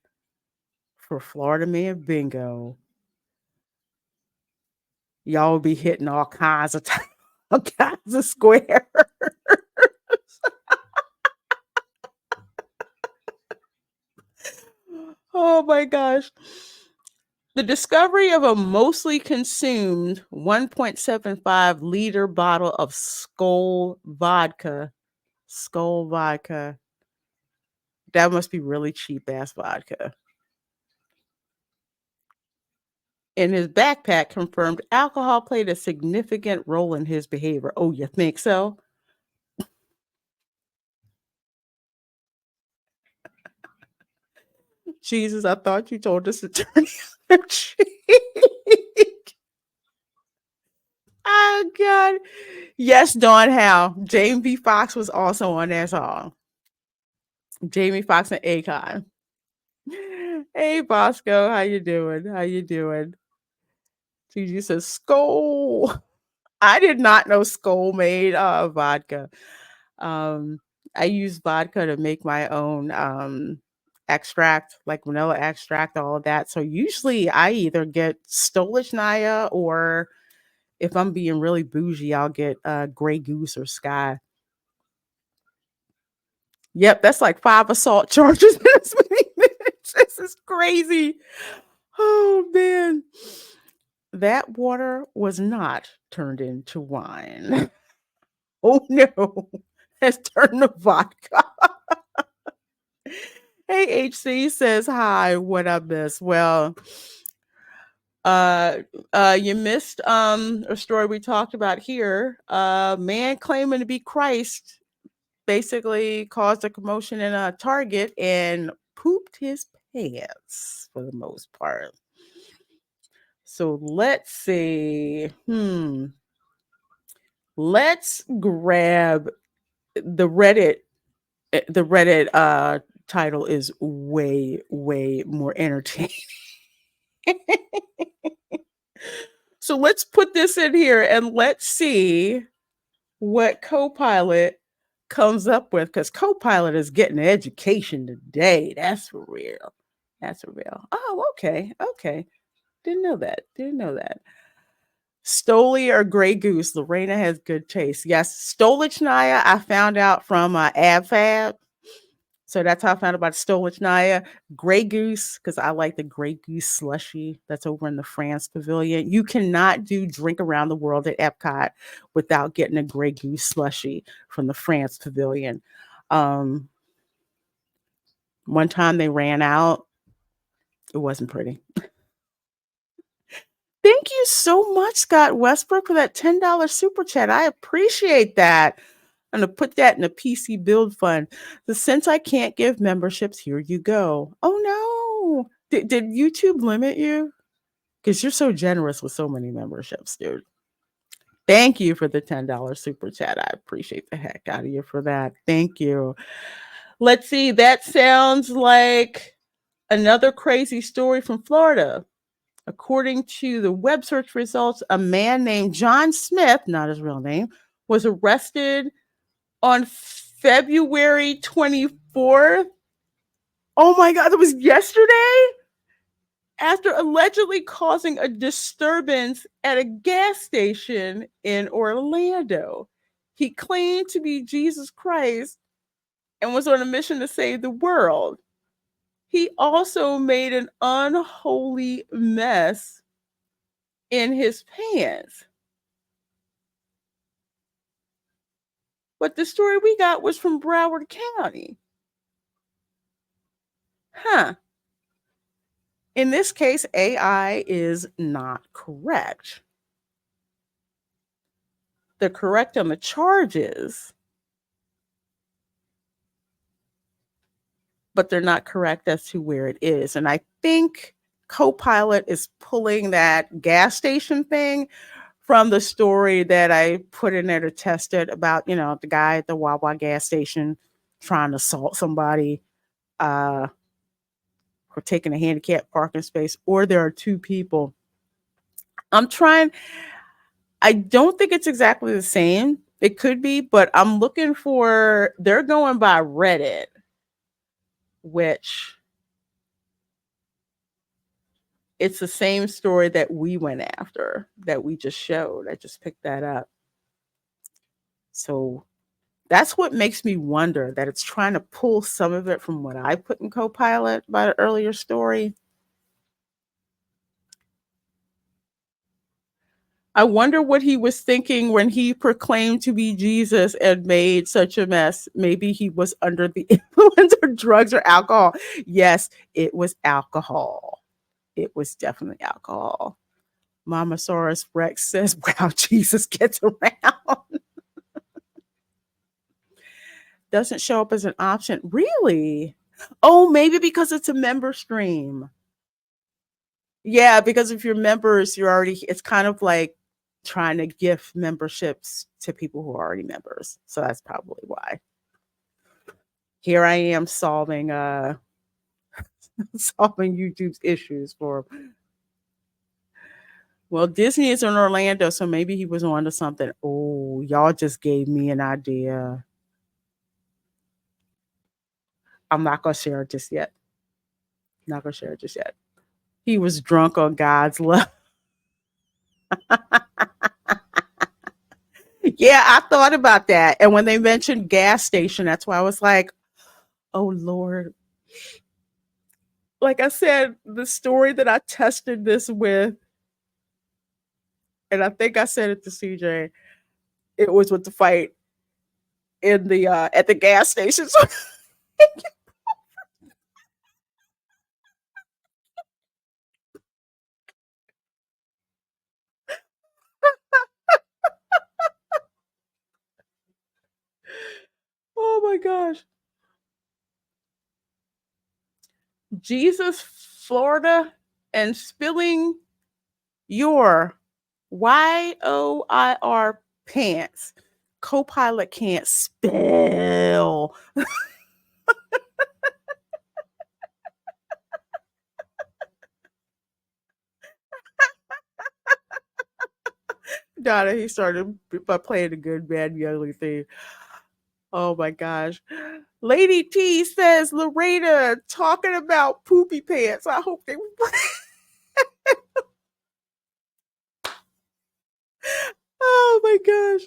for Florida Man Bingo, y'all would be hitting all kinds of all kinds of squares. Oh my gosh. The discovery of a mostly consumed 1.75 liter bottle of Skull vodka. Skull vodka. That must be really cheap ass vodka. In his backpack confirmed alcohol played a significant role in his behavior. Oh, you think so? Jesus, I thought you told us to turn the other cheek. Oh, God. Yes, Dawn Howe. Jamie B. Foxx was also on that song. Jamie Foxx and Akon. Hey, Bosco. How you doing? How you doing? Gigi says, Skull. I did not know Skull made vodka. I use vodka to make my own extract, like vanilla extract, all of that. So usually I either get Stolichnaya or if I'm being really bougie, I'll get Grey Goose or Sky. Yep, that's like 5 assault charges in as many minutes. This is crazy. Oh man. That water was not turned into wine. Oh no. Has turned to vodka. Hey, HC says hi. What I miss? Well, you missed a story we talked about here. Man claiming to be Christ basically caused a commotion in a Target and pooped his pants for the most part. So let's see. Let's grab the Reddit. The Reddit title is way more entertaining. So let's put this in here and let's see what Copilot comes up with, because Copilot is getting an education today. That's for real. That's for real. Oh, okay. Didn't know that. Stoli or Grey Goose? Lorena has good taste. Yes, Stolichnaya I found out from AbFab. So that's how I found about Stolichnaya. Grey Goose, because I like the Grey Goose slushy that's over in the France Pavilion. You cannot do Drink Around the World at Epcot without getting a Grey Goose slushy from the France Pavilion. One time they ran out. It wasn't pretty. Thank you so much, Scott Westbrook, for that $10 super chat. I appreciate that. I'm going to put that in a PC build fund. So since I can't give memberships, here you go. Oh, no. Did YouTube limit you? Because you're so generous with so many memberships, dude. Thank you for the $10 super chat. I appreciate the heck out of you for that. Thank you. Let's see. That sounds like another crazy story from Florida. According to the web search results, a man named John Smith, not his real name, was arrested on February 24th. Oh my God, it was yesterday? After allegedly causing a disturbance at a gas station in Orlando. He claimed to be Jesus Christ and was on a mission to save the world. He also made an unholy mess in his pants. But the story we got was from Broward County. In this case, AI is not correct. They're correct on the charges, but they're not correct as to where it is. And I think Copilot is pulling that gas station thing from the story that I put in there to test it about, the guy at the Wawa gas station trying to assault somebody for taking a handicapped parking space, or there are two people. I don't think it's exactly the same. It could be, but I'm looking for, they're going by Reddit, which it's the same story that we went after, that we just showed. I just picked that up. So that's what makes me wonder that it's trying to pull some of it from what I put in Copilot about an earlier story. I wonder what he was thinking when he proclaimed to be Jesus and made such a mess. Maybe he was under the influence of drugs or alcohol. Yes, it was alcohol. It was definitely alcohol. Mamasaurus Rex says, wow, Jesus gets around. Doesn't show up as an option. Really? Oh, maybe because it's a member stream. Yeah, because if you're members, it's kind of like trying to gift memberships to people who are already members. So that's probably why. Here I am solving solving YouTube's issues for him. Well, Disney is in Orlando, so maybe he was on to something. Oh, y'all just gave me an idea. I'm not gonna share it just yet. Not gonna share it just yet. He was drunk on God's love. Yeah, I thought about that. And when they mentioned gas station, that's why I was like, oh Lord. Like I said, the story that I tested this with, and I think I said it to CJ, it was with the fight in the at the gas station. So oh my gosh. Jesus, Florida, and spilling your YOIR pants. Copilot can't spell. Donna, he started by playing the good, bad, the ugly thing. Oh my gosh. Lady T says, Lorena talking about poopy pants. I hope they. Oh my gosh.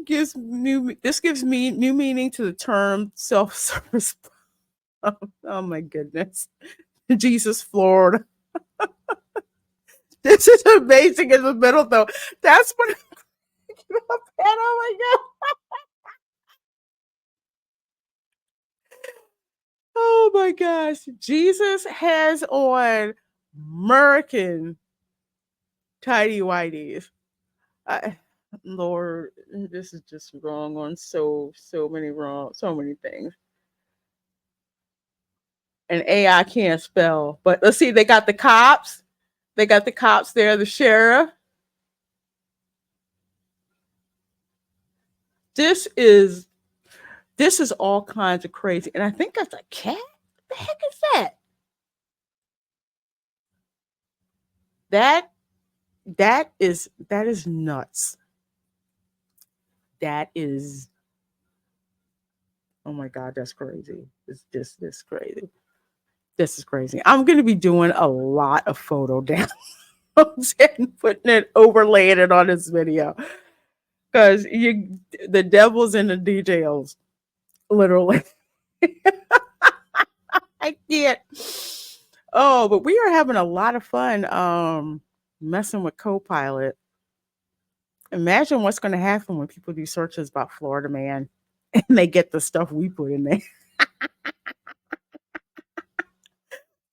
gives me new meaning to the term self-service. Oh my goodness. Jesus, Florida. This is amazing in the middle, though. That's what I'm thinking about. Oh my God. Oh my gosh. Jesus has on American tidy whities. I, Lord, this is just wrong on so many things. And AI can't spell. But let's see, they got the cops. They got the cops there, the sheriff. This is all kinds of crazy. And I think that's a cat. What the heck is that? That that is nuts. That is, oh my God, that's crazy. This crazy. This is crazy. I'm gonna be doing a lot of photo downloads and putting it, overlaying it on this video. Because the devil's in the details. Literally. I can't. Oh, but we are having a lot of fun messing with Copilot. Imagine what's going to happen when people do searches about Florida man and they get the stuff we put in there.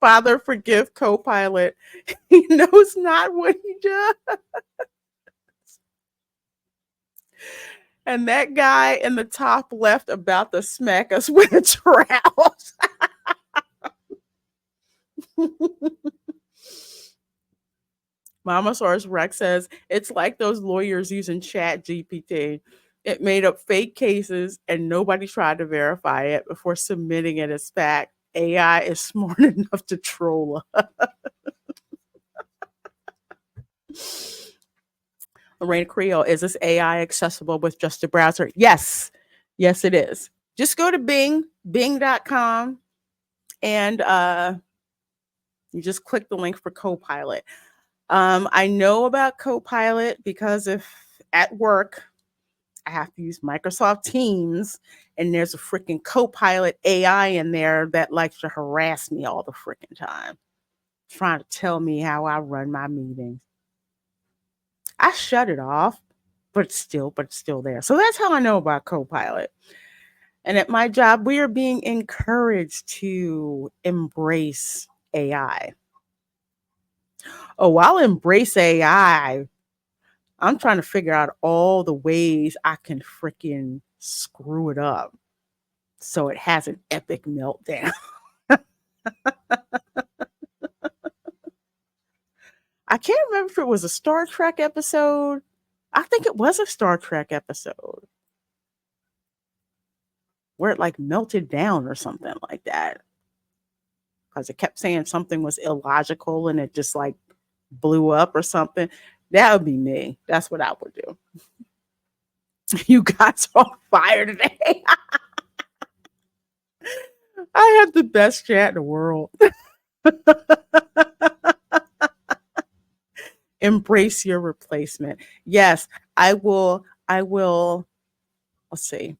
Father, forgive Copilot. He knows not what he does. And that guy in the top left about to smack us with a trowel. Mamasaurus Rex says it's like those lawyers using Chat GPT. It made up fake cases and nobody tried to verify it before submitting it as fact. AI is smart enough to troll us. Reina Creole, is this AI accessible with just a browser? Yes. Yes, it is. Just go to bing.com, and you just click the link for Copilot. I know about Copilot because if at work I have to use Microsoft Teams and there's a freaking Copilot AI in there that likes to harass me all the freaking time, trying to tell me how I run my meetings. I shut it off, but it's still there. So that's how I know about Copilot. And at my job, we are being encouraged to embrace AI. Oh, I'll embrace AI. I'm trying to figure out all the ways I can freaking screw it up so it has an epic meltdown. I can't remember if it was a Star Trek episode. I think it was a Star Trek episode where it like melted down or something like that. Because it kept saying something was illogical and it just like blew up or something. That would be me. That's what I would do. You guys are on fire today. I have the best chat in the world. Embrace your replacement. Yes, I will. Let's see.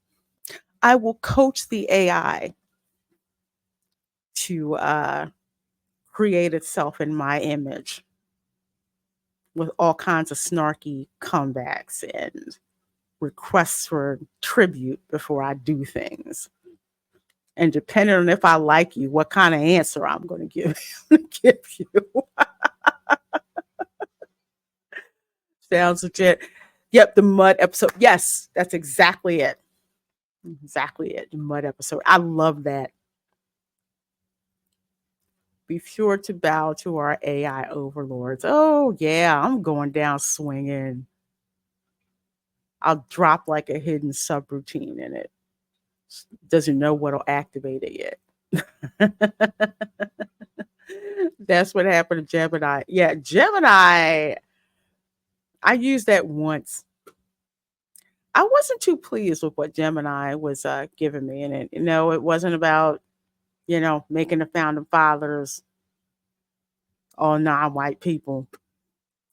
I will coach the AI to create itself in my image with all kinds of snarky comebacks and requests for tribute before I do things. And depending on if I like you, what kind of answer I'm going to give you. Sounds legit. Yep, the mud episode. Yes, that's exactly it. Exactly it. The mud episode. I love that. Be sure to bow to our AI overlords. Oh, yeah, I'm going down swinging. I'll drop like a hidden subroutine in it. Doesn't know what'll activate it yet. That's what happened to Gemini. Yeah, Gemini. I used that once. I wasn't too pleased with what Gemini was giving me. And it wasn't about, making the founding fathers all non-white people.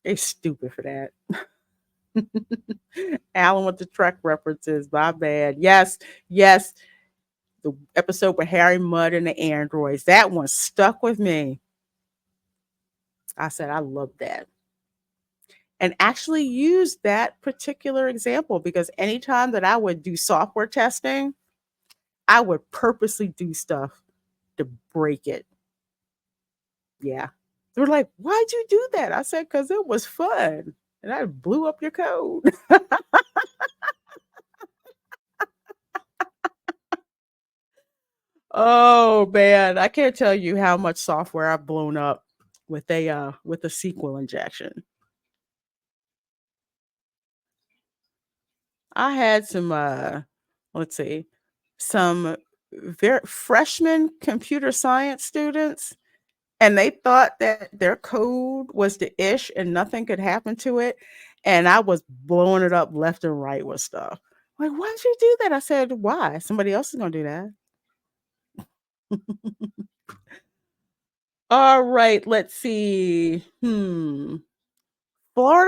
They're stupid for that. Alan with the truck references. My bad. Yes, yes. The episode with Harry Mudd and the androids. That one stuck with me. I said, I love that. And actually use that particular example because anytime that I would do software testing, I would purposely do stuff to break it. Yeah. They're like, why'd you do that? I said, because it was fun. And I blew up your code. Oh man, I can't tell you how much software I've blown up with a SQL injection. I had some let's see, some very freshman computer science students, and they thought that their code was the ish and nothing could happen to it. And I was blowing it up left and right with stuff. Like, why did you do that? I said, why? Somebody else is gonna do that. All right, let's see. Florida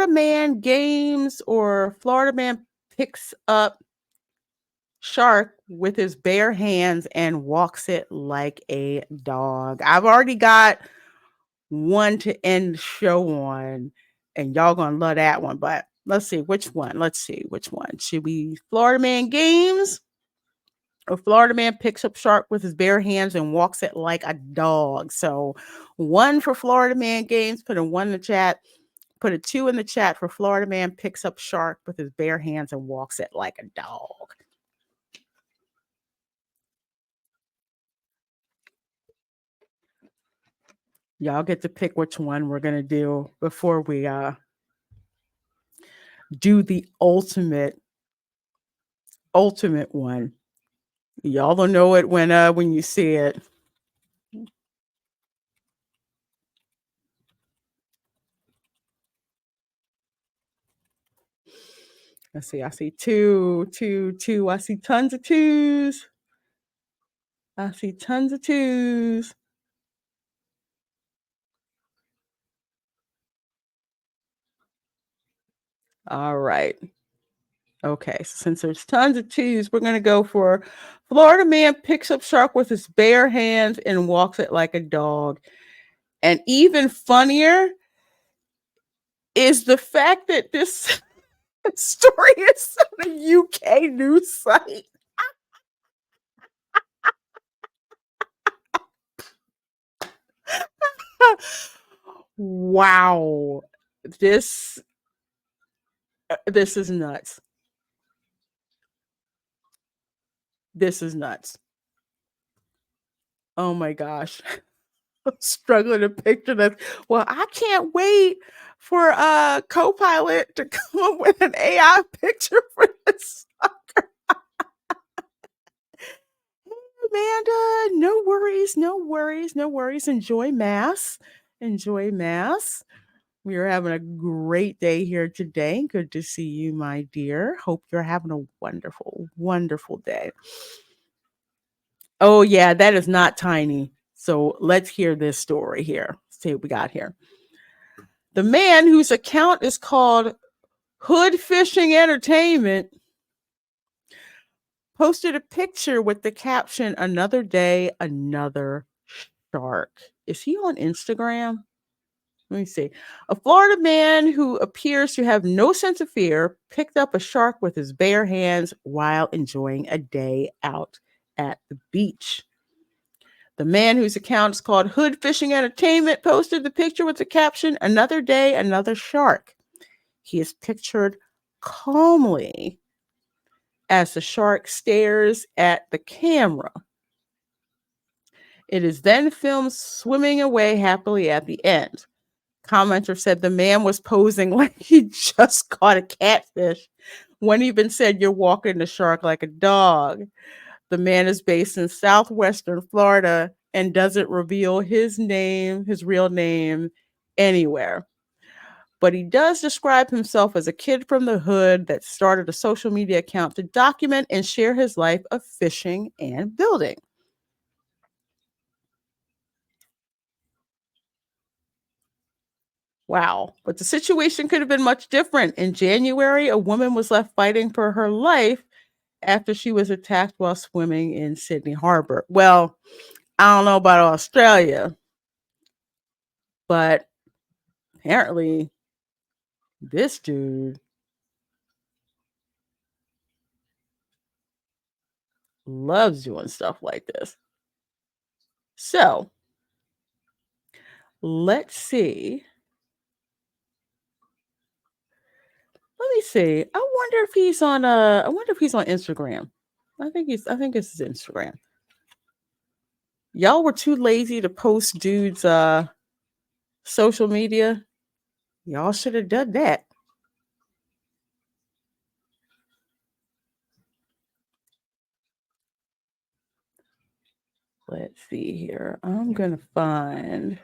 man games or Florida man picks up shark with his bare hands and walks it like a dog. I've already got one to end the show on, and y'all gonna love that one. But let's see which one. Let's see which one. Should we Florida man games or Florida man picks up shark with his bare hands and walks it like a dog? So one for Florida man games, put a one in the chat. Put a 2 in the chat for Florida man picks up shark with his bare hands and walks it like a dog. Y'all get to pick which one we're going to do before we do the ultimate one. Y'all don't know it when you see it. Let's see. I see 2, 2, 2. I see tons of 2s. I see tons of 2s. All right. Okay, so since there's tons of 2s, we're going to go for Florida man picks up shark with his bare hands and walks it like a dog. And even funnier is the fact that this story is on a UK news site. Wow. This this is nuts. This is nuts. Oh my gosh. I'm struggling to picture this. Well, I can't wait for Copilot to come up with an AI picture for this. Amanda, no worries, no worries, no worries. Enjoy mass. Enjoy mass. We are having a great day here today. Good to see you, my dear. Hope you're having a wonderful, wonderful day. Oh, yeah, that is not tiny. So let's hear this story here. See what we got here. The man whose account is called Hood Fishing Entertainment posted a picture with the caption, "Another day, another shark." Is he on Instagram? Let me see. A Florida man who appears to have no sense of fear picked up a shark with his bare hands while enjoying a day out at the beach. The man whose account is called Hood Fishing Entertainment posted the picture with the caption, "Another day, another shark." He is pictured calmly as the shark stares at the camera. It is then filmed swimming away happily at the end. Commenter said the man was posing like he just caught a catfish. One even said, "You're walking the shark like a dog." The man is based in southwestern Florida and doesn't reveal his name, his real name, anywhere. But he does describe himself as a kid from the hood that started a social media account to document and share his life of fishing and building. Wow. But the situation could have been much different. In January, a woman was left fighting for her life after she was attacked while swimming in Sydney Harbor. Well, I don't know about Australia, but apparently this dude loves doing stuff like this. So let's see. Let me see. I wonder if he's on Instagram. I think it's his Instagram. Y'all were too lazy to post dudes social media. Y'all should have done that. Let's see here. I'm gonna find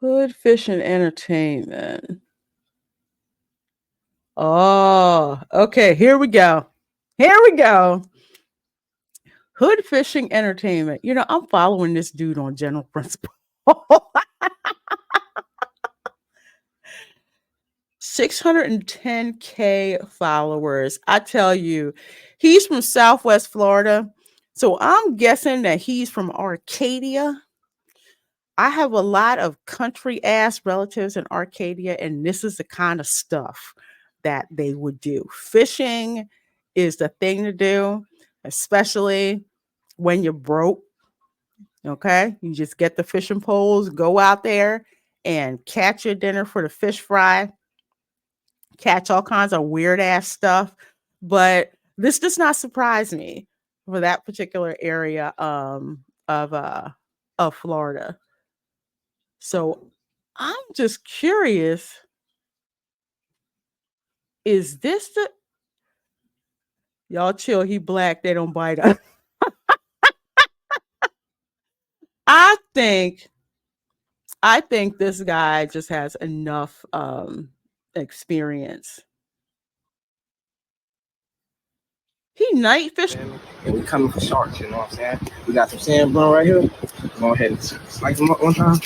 Hood Fishing Entertainment. Oh, okay. Here we go. Here we go. Hood Fishing Entertainment. You know, I'm following this dude on general principle. 610K followers. I tell you, he's from Southwest Florida. So I'm guessing that he's from Arcadia. I have a lot of country ass relatives in Arcadia, and this is the kind of stuff that they would do. Fishing is the thing to do, especially when you're broke. Okay. You just get the fishing poles, go out there and catch your dinner for the fish fry, catch all kinds of weird ass stuff. But this does not surprise me for that particular area of Florida. So I'm just curious, is this the y'all chill, he black, they don't bite us. I think I think this guy just has enough experience. He night fish. And we coming for sharks, you know what I'm saying? We got some sand blowing right here. Go ahead and slice them up one time.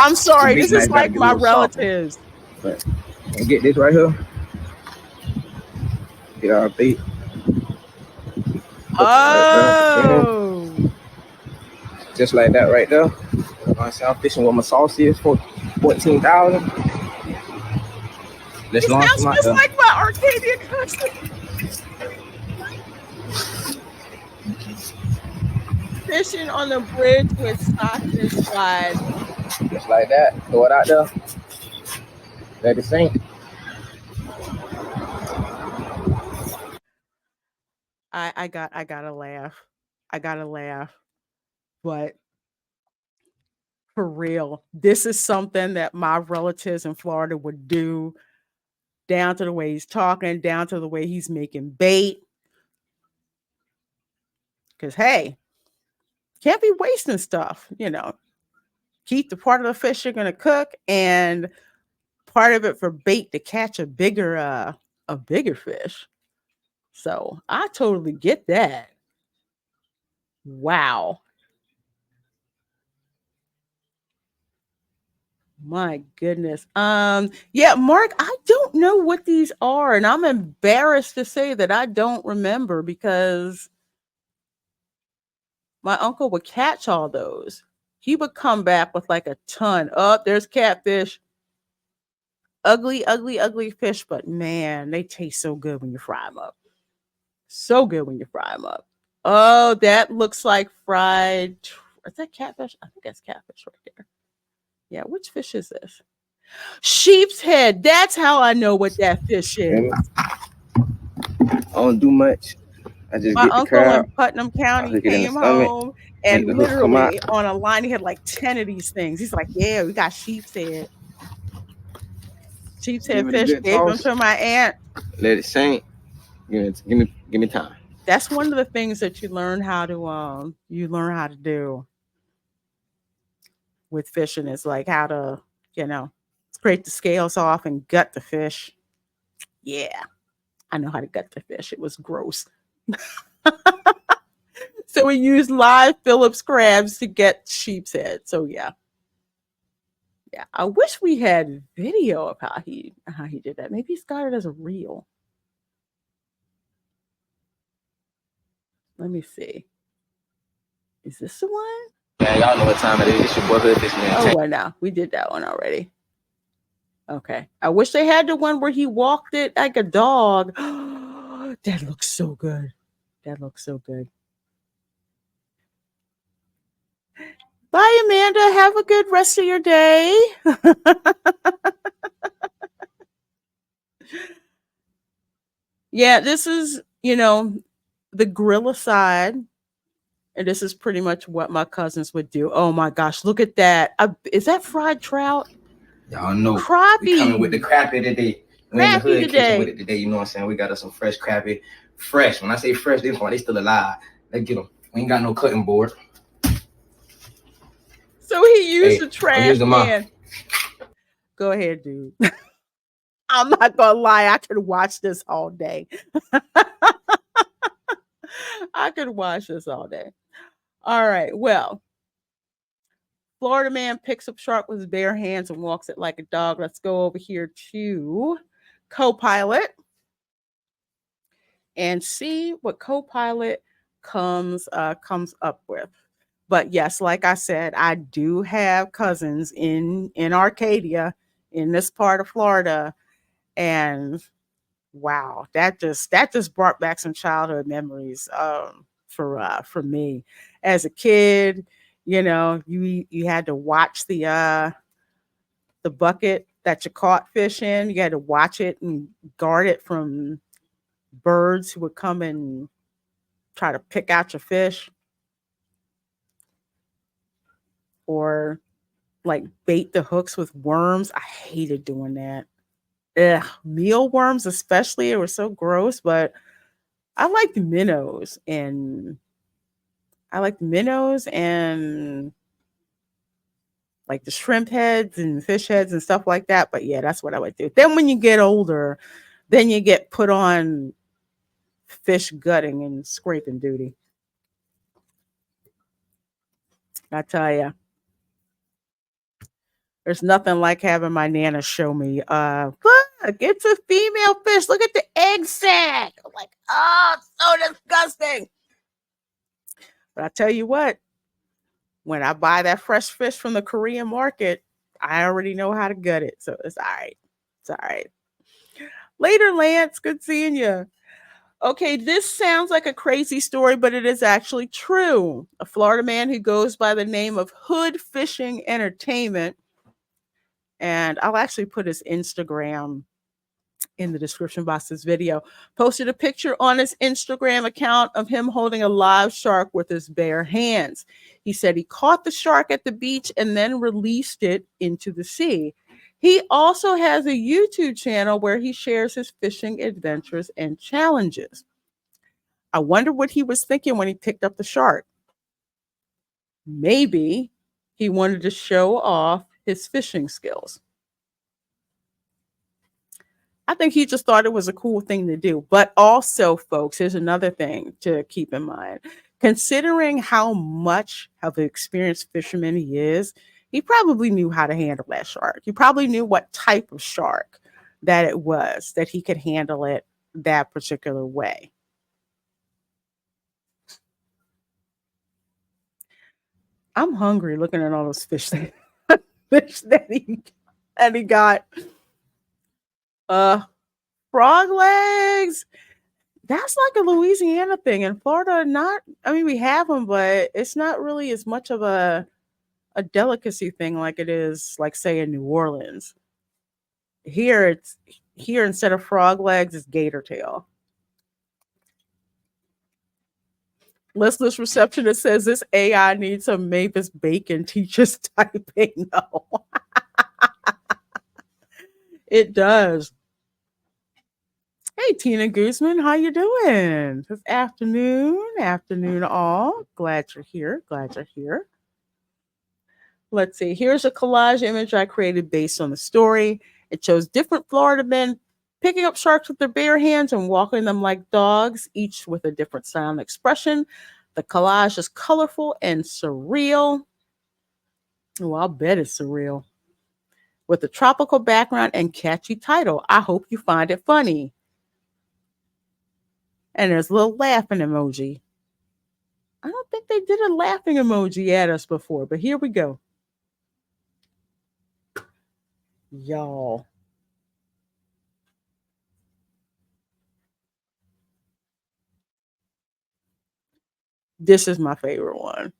I'm sorry, This this big is knife gotta like be a my little softer. relatives. But get this right here. Get our bait. Right there. Oh, Just like that right there. I'm fishing with my sauce is for 14,000. Let's it launch sounds them out just there. like my Arcadian cousin. Fishing on the bridge with Stockton Slide. Just like that. Throw it out there. Let it sink. I gotta laugh. I gotta laugh. But for real, this is something that my relatives in Florida would do, down to the way he's talking, down to the way he's making bait. Because, hey, can't be wasting stuff, you know. Keep the part of the fish you're going to cook and part of it for bait to catch a bigger fish. So I totally get that. Wow. My goodness. Yeah, Mark, I don't know what these are, and I'm embarrassed to say that I don't remember because my uncle would catch all those. He would come back with like a ton. Oh, there's catfish. Ugly, ugly, ugly fish, but man, they taste so good when you fry them up. So good when you fry them up. Oh, that looks like fried. Is that catfish? I think that's catfish right there. Yeah, which fish is this? Sheep's head. That's how I know what that fish is. I don't do much. I just My get the uncle in crab. Putnam I County hook it in the came stomach. home Make and the hook come out. literally on a line, he had like 10 of these things. He's like, yeah, we got sheep's head. Sheep's head Give it a fish. good Gave them toss. to my aunt. Let it sink. Give me time. That's one of the things that you learn how to do with fishing is like how to, scrape the scales off and gut the fish. Yeah, I know how to gut the fish. It was gross. So he used live Phillips crabs to get sheep's head. So yeah. Yeah. I wish we had video of how he did that. Maybe he's got it as a reel. Let me see. Is this the one? Yeah, y'all know what time it is. It's your boy Hood Fish Man. Oh, well, no. We did that one already. Okay. I wish they had the one where he walked it like a dog. That looks so good. That looks so good. Bye, Amanda. Have a good rest of your day. Yeah, this is, the gorilla side. And this is pretty much what my cousins would do. Oh my gosh, look at that. Is that fried trout? Y'all know. Crappie. We coming with the crappie today. We in the hood today. kitchen with it today. You know what I'm saying? We got us some fresh crappie. Fresh. When I say fresh, they still alive. Let's get them. We ain't got no cutting board. So he used the trash can. Go ahead, dude. I'm not gonna lie, I could watch this all day. I could watch this all day. All right, well, Florida man picks up shark with his bare hands and walks it like a dog. Let's go over here to Copilot and see what Copilot comes up with. But yes, like I said, I do have cousins in Arcadia, in this part of Florida, and wow, that just brought back some childhood memories for me. As a kid, you had to watch the bucket that you caught fish in. You had to watch it and guard it from birds who would come and try to pick out your fish, or like bait the hooks with worms. I hated doing that. Ugh, mealworms especially, it was so gross, but I liked minnows and like the shrimp heads and fish heads and stuff like that. But yeah, that's what I would do. Then when you get older, then you get put on fish gutting and scraping duty. I tell you, there's nothing like having my Nana show me, look, it's a female fish. Look at the egg sac. I'm like, oh, it's so disgusting. But I tell you what, when I buy that fresh fish from the Korean market, I already know how to gut it. So it's all right. It's all right. Later, Lance. Good seeing you. Okay, this sounds like a crazy story, but it is actually true. A Florida man who goes by the name of Hood Fishing Entertainment, and I'll actually put his Instagram in the description box of this video, posted a picture on his Instagram account of him holding a live shark with his bare hands. He said he caught the shark at the beach and then released it into the sea. He also has a YouTube channel where he shares his fishing adventures and challenges. I wonder what he was thinking when he picked up the shark. Maybe he wanted to show off his fishing skills. I think he just thought it was a cool thing to do. But also, folks, here's another thing to keep in mind. Considering how much of an experienced fisherman he is, he probably knew how to handle that shark. He probably knew what type of shark that it was, that he could handle it that particular way. I'm hungry looking at all those fish that he got. Frog legs. That's like a Louisiana thing. In Florida, we have them, but it's not really as much of a delicacy thing like it is, like, say, in New Orleans. Here instead of frog legs, it's gator tail. Listless receptionist says this AI needs some Mavis Bacon teachers typing. No. It does. Hey, Tina Guzman, how you doing? This afternoon all. Glad you're here. Let's see. Here's a collage image I created based on the story. It shows different Florida men picking up sharks with their bare hands and walking them like dogs, each with a different style and expression. The collage is colorful and surreal. Well, I'll bet it's surreal. With a tropical background and catchy title. I hope you find it funny. And there's a little laughing emoji. I don't think they did a laughing emoji at us before, but here we go. Y'all. This is my favorite one.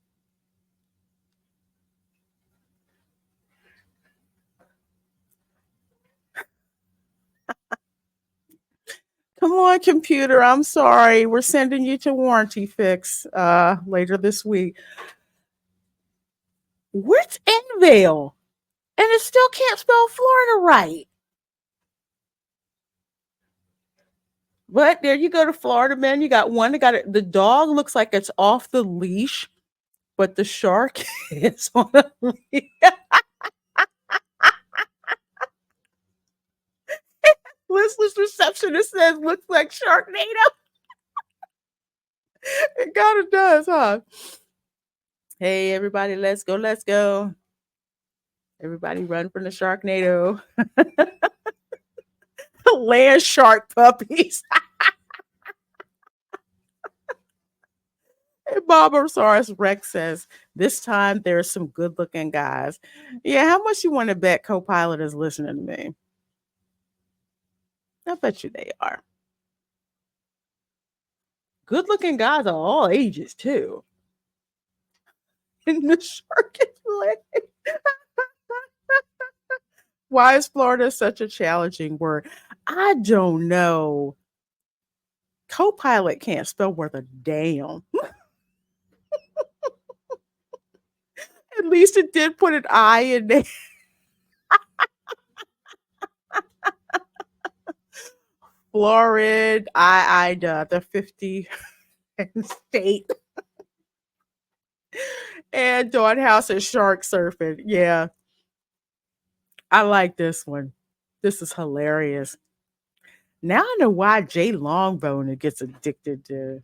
Come on, computer. I'm sorry. We're sending you to warranty fix later this week. Where's Envale? And it still can't spell Florida right. But there you go to Florida, man. You got one that got it. The dog looks like it's off the leash, but the shark is on a leash. Listless receptionist says looks like Sharknado. It kind of does, huh? Hey, everybody, let's go, let's go. Everybody run from the Sharknado. Land shark puppies. And Bobosaurus Rex says, this time there's some good looking guys. Yeah, how much you want to bet Copilot is listening to me? I bet you they are. Good looking guys of all ages, too. And the shark is leg. Why is Florida such a challenging word? I don't know. Copilot can't spell worth a damn. At least it did put an I in there. Florida, the 50 state. And Dawn House is shark surfing. Yeah. I like this one. This is hilarious. Now I know why Jay Longbone gets addicted to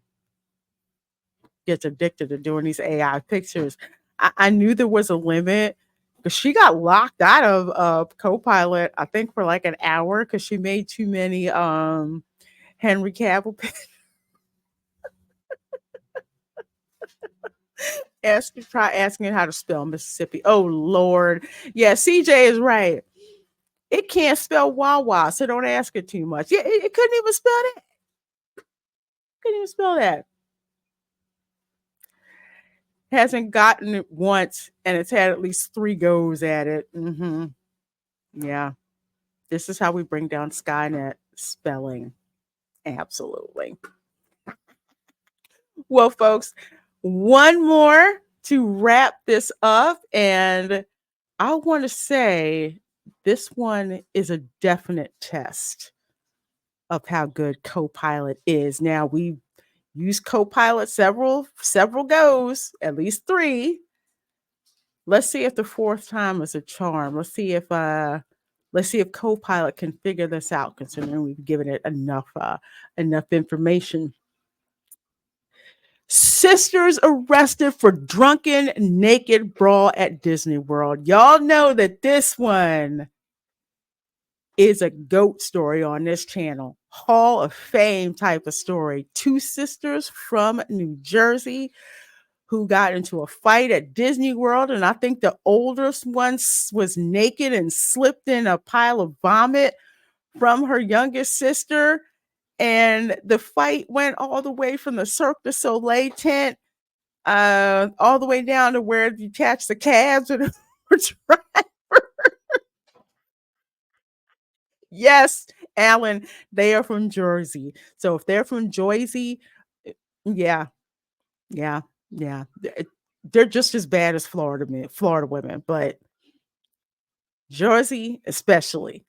doing these AI pictures. I knew there was a limit because she got locked out of Copilot, I think, for like an hour because she made too many Henry Cavill pictures. Try asking how to spell Mississippi. Oh Lord. Yeah, CJ is right. It can't spell Wawa, so don't ask it too much. Yeah, it couldn't even spell that. Couldn't even spell that. Hasn't gotten it once, and it's had at least 3 goes at it. Mm-hmm. Yeah. This is how we bring down Skynet spelling. Absolutely. Well, folks, one more to wrap this up. And I want to say this one is a definite test of how good Copilot is. Now, we've used Copilot several goes, at least 3. Let's see if the 4th time is a charm. Let's see if Copilot can figure this out, considering we've given it enough information. Sisters arrested for drunken naked brawl at Disney World. Y'all know that this one is a GOAT story on this channel. Hall of Fame type of story. 2 sisters from New Jersey who got into a fight at Disney World. And I think the oldest one was naked and slipped in a pile of vomit from her youngest sister. And the fight went all the way from the Cirque du Soleil tent all the way down to where you catch the cabs and Yes, Alan, they are from Jersey. So if they're from Jersey, yeah. They're just as bad as Florida women, but Jersey especially.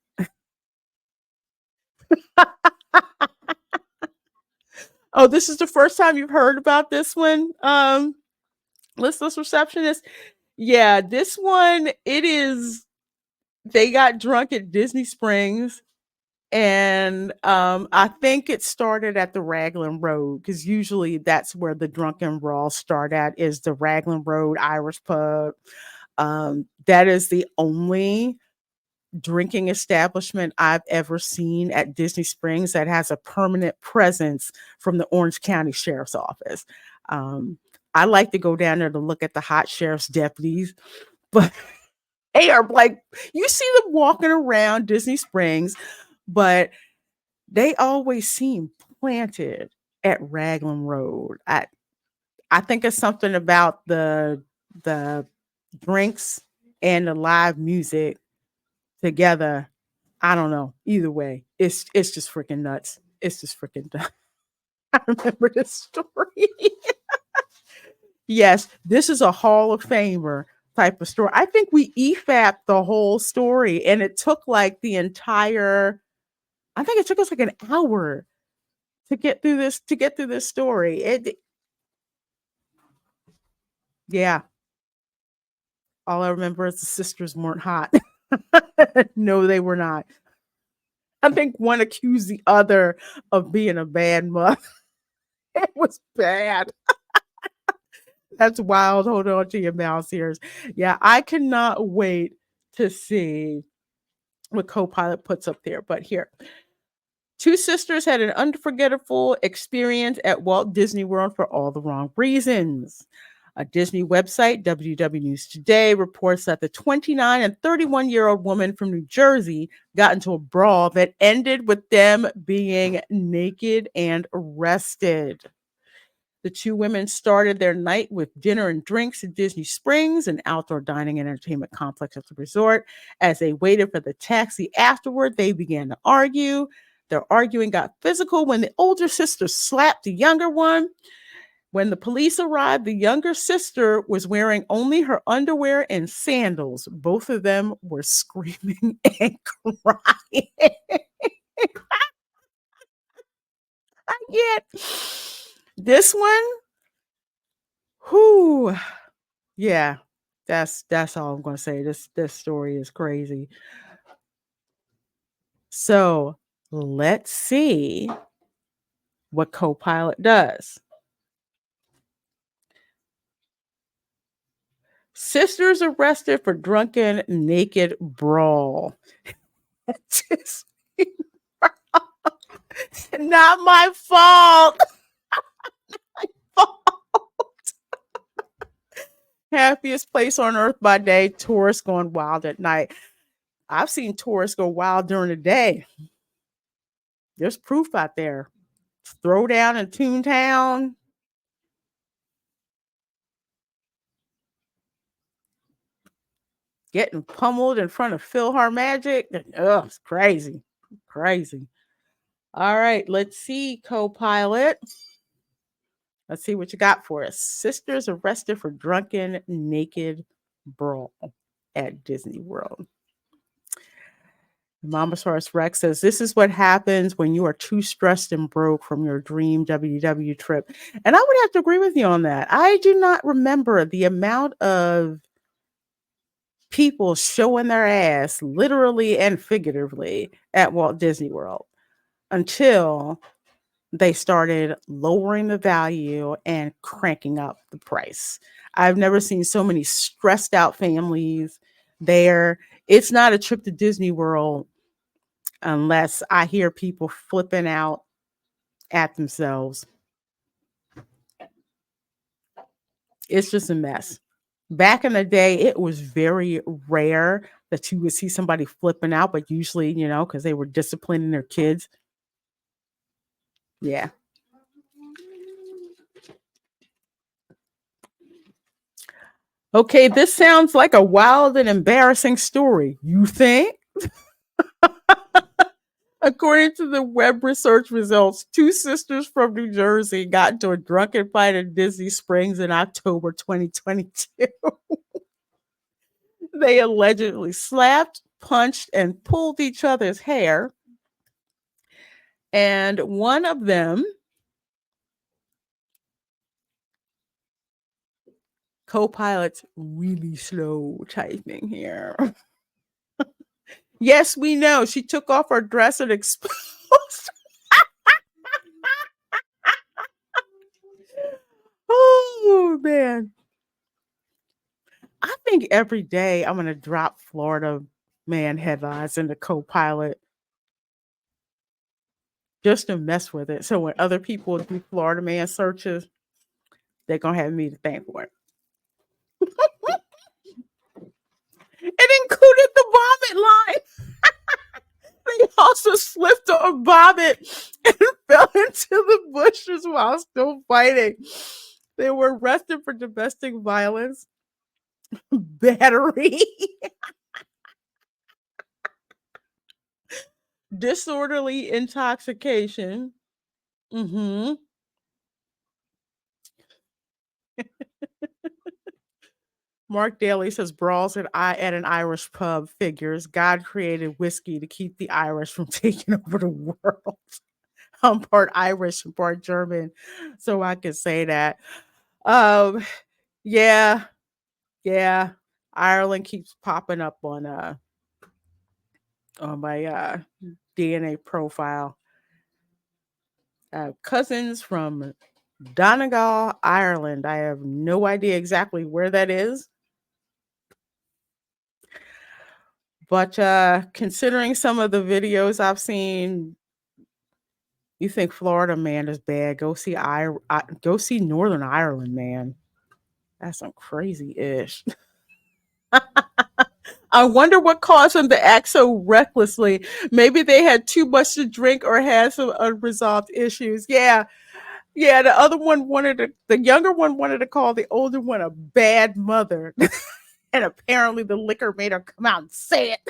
Oh, this is the first time you've heard about this one, Listless Receptionist? Yeah, this one, they got drunk at Disney Springs And I think it started at the Raglan Road because usually that's where the drunken brawls start at is the Raglan Road Irish pub. That is the only drinking establishment I've ever seen at Disney Springs that has a permanent presence from the Orange County Sheriff's Office. Um, I like to go down there to look at the hot sheriff's deputies, but they are like, you see them walking around Disney Springs, but they always seem planted at Raglan Road. I think it's something about the drinks and the live music together. I don't know. Either way, it's just freaking nuts. It's just freaking nuts. I remember this story. Yes, this is a Hall of Famer type of story. I think we EFAP'd the whole story, and it took like the entire. I think it took us like an hour to get through this story. Yeah, all I remember is the sisters weren't hot. No, they were not. I think one accused the other of being a bad mother. It was bad. That's wild. Hold on to your mouse ears. Yeah, I cannot wait to see what Copilot puts up there. But here, two sisters had an unforgettable experience at Walt Disney World for all the wrong reasons. A Disney website, WW News Today, reports that the 29 and 31-year-old woman from New Jersey got into a brawl that ended with them being naked and arrested. The two women started their night with dinner and drinks at Disney Springs, an outdoor dining and entertainment complex at the resort. As they waited for the taxi afterward, they began to argue. Their arguing got physical when the older sister slapped the younger one. When the police arrived, the younger sister was wearing only her underwear and sandals. Both of them were screaming and crying. I get this one. Whoo. Yeah. That's all I'm going to say. This story is crazy. So, let's see what Copilot does. Sisters arrested for drunken naked brawl. Just- Not my fault. Happiest place on earth by day, tourists going wild at night. I've seen tourists go wild during the day. There's proof out there. Throwdown in Toontown. Getting pummeled in front of PhilharMagic. Ugh, it's crazy. Crazy. All right, let's see, Copilot. Let's see what you got for us. Sisters arrested for drunken naked brawl at Disney World. Mamasaurus Rex says, this is what happens when you are too stressed and broke from your dream WW trip. And I would have to agree with you on that. I do not remember the amount of people showing their ass, literally and figuratively, at Walt Disney World until they started lowering the value and cranking up the price. I've never seen so many stressed out families there. It's not a trip to Disney World unless I hear people flipping out at themselves. It's just a mess. Back in the day, it was very rare that you would see somebody flipping out, but usually, because they were disciplining their kids. Yeah. Okay, this sounds like a wild and embarrassing story. You think? According to the web research results, two sisters from New Jersey got into a drunken fight at Disney Springs in October 2022. They allegedly slapped, punched, and pulled each other's hair. And one of them, Copilot's really slow typing here. Yes, we know. She took off her dress and exposed. Oh, man. I think every day I'm going to drop Florida man headlines into Copilot just to mess with it. So when other people do Florida man searches, they're going to have me to thank for it. It included the vomit line. They also slipped on vomit and fell into the bushes while still fighting. They were arrested for domestic violence, battery, disorderly intoxication. Mm-hmm. Mark Daly says brawls at an Irish pub figures. God created whiskey to keep the Irish from taking over the world. I'm part Irish and part German, so I can say that. Um, yeah, yeah. Ireland keeps popping up on my DNA profile. Cousins from Donegal, Ireland. I have no idea exactly where that is. But considering some of the videos I've seen, you think Florida man is bad. Go see go see Northern Ireland, man. That's some crazy ish. I wonder what caused them to act so recklessly. Maybe they had too much to drink or had some unresolved issues. Yeah. Yeah, the other one the younger one wanted to call the older one a bad mother. And apparently the liquor made her come out and say it.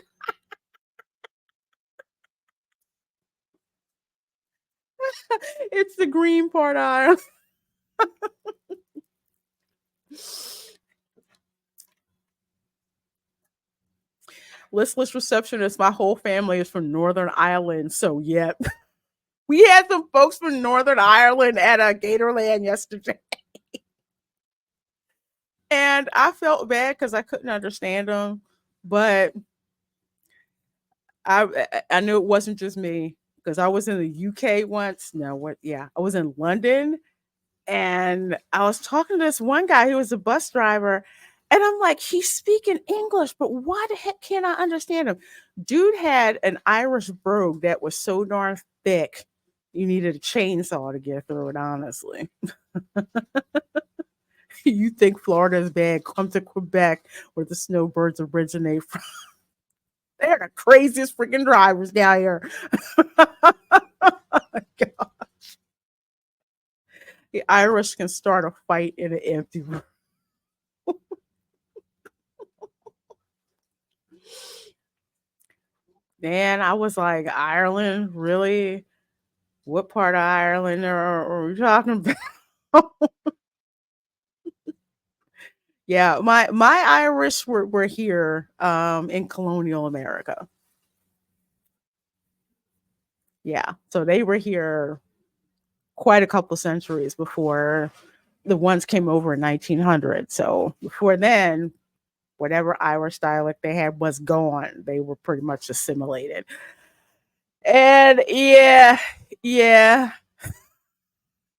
It's the green part of Ireland. Listless receptionist. My whole family is from Northern Ireland. So, yeah. We had some folks from Northern Ireland at a Gatorland yesterday. And I felt bad because I couldn't understand them. But I knew it wasn't just me because I was in the UK once. No, what? Yeah, I was in London and I was talking to this one guy who was a bus driver. And I'm like, he's speaking English, but why the heck can't I understand him? Dude had an Irish brogue that was so darn thick, you needed a chainsaw to get through it, honestly. You think Florida is bad, come to Quebec where the snowbirds originate from. They're the craziest freaking drivers down here. God. The Irish can start a fight in an empty room. Man, I was like, Ireland? Really? What part of Ireland are we talking about? Yeah, my Irish were here in colonial America. Yeah, so they were here quite a couple centuries before the ones came over in 1900. So before then, whatever Irish dialect they had was gone. They were pretty much assimilated. And yeah.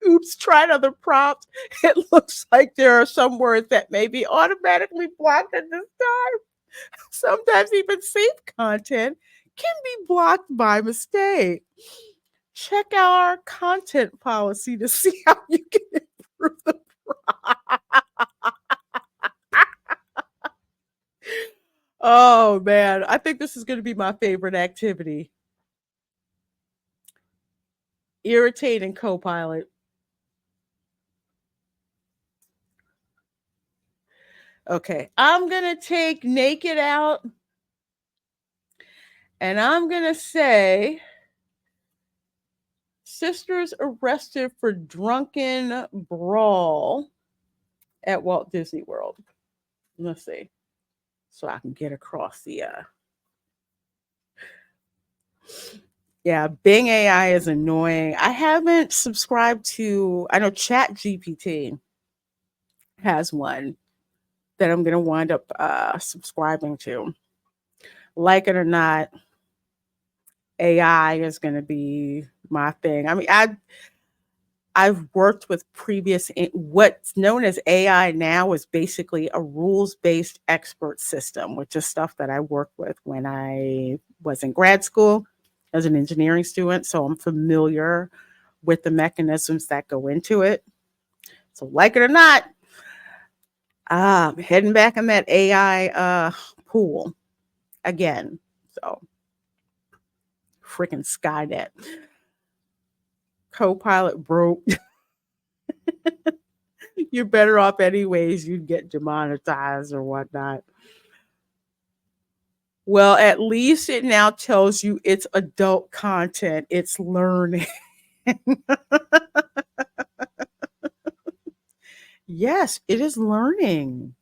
Oops, tried other prompts. It looks like there are some words that may be automatically blocked at this time. Sometimes even safe content can be blocked by mistake. Check our content policy to see how you can improve the Oh man, I think this is going to be my favorite activity. Irritating Copilot. Okay, I'm going to take naked out and I'm going to say sisters arrested for drunken brawl at Walt Disney World. Let's see. So I can get across the Yeah, Bing AI is annoying. I haven't subscribed to I know Chat GPT has one that I'm gonna wind up subscribing to. like it or not, AI is going to be my thing. I mean, I've worked with what's known as AI now is basically a rules-based expert system, which is stuff that I worked with when I was in grad school as an engineering student. So I'm familiar with the mechanisms that go into it. So like it or not, I'm heading back in that AI pool again. So freaking Skynet. Copilot broke. You're better off anyways. You'd get demonetized or whatnot. Well, at least it now tells you it's adult content. It's learning. Yes, it is learning.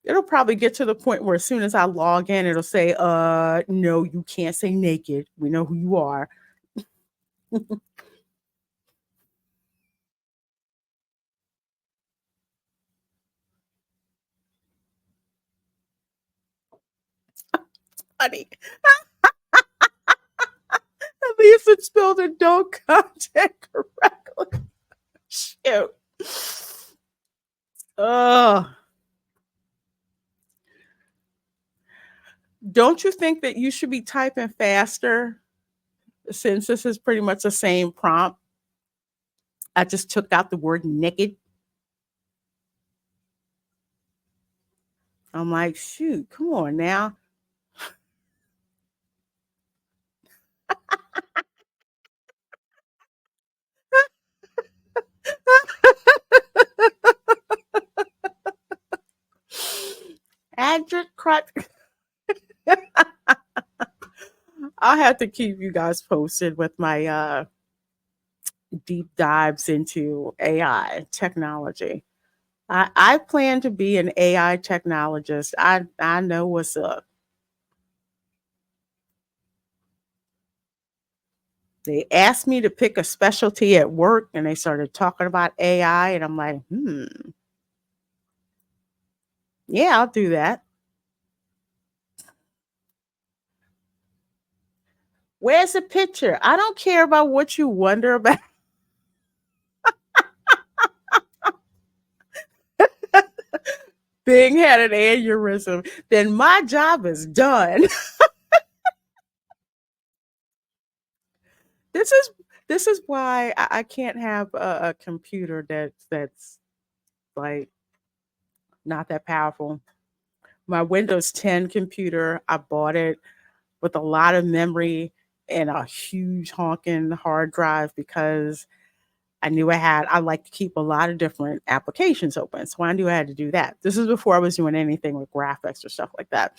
It'll probably get to the point where as soon as I log in, it'll say, no, you can't say naked. We know who you are. Funny. At least it spelled adult content correctly. Shoot. Don't you think that you should be typing faster since this is pretty much the same prompt? I just took out the word naked. I'm like, shoot, come on now. Adric crutch. I'll have to keep you guys posted with my deep dives into AI technology. I plan to be an AI technologist. I know what's up. They asked me to pick a specialty at work and they started talking about AI, and I'm like, yeah, I'll do that. Where's the picture? I don't care about what you wonder about. Bing had an aneurysm. Then my job is done. This is why I can't have a computer that's like not that powerful. My Windows 10 computer, I bought it with a lot of memory and a huge honking hard drive because I knew I like to keep a lot of different applications open. So I knew I had to do that. This is before I was doing anything with graphics or stuff like that.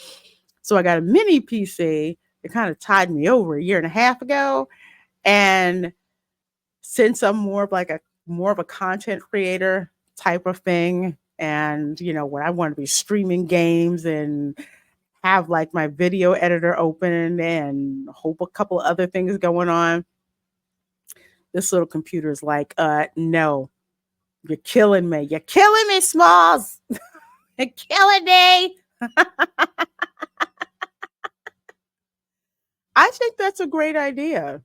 So I got a mini PC. It kind of tied me over a year and a half ago. And since I'm more of a content creator type of thing, and when I want to be streaming games and have like my video editor open and hope a couple other things going on, this little computer is like, no, you're killing me. You're killing me, Smalls. You're killing me. I think that's a great idea.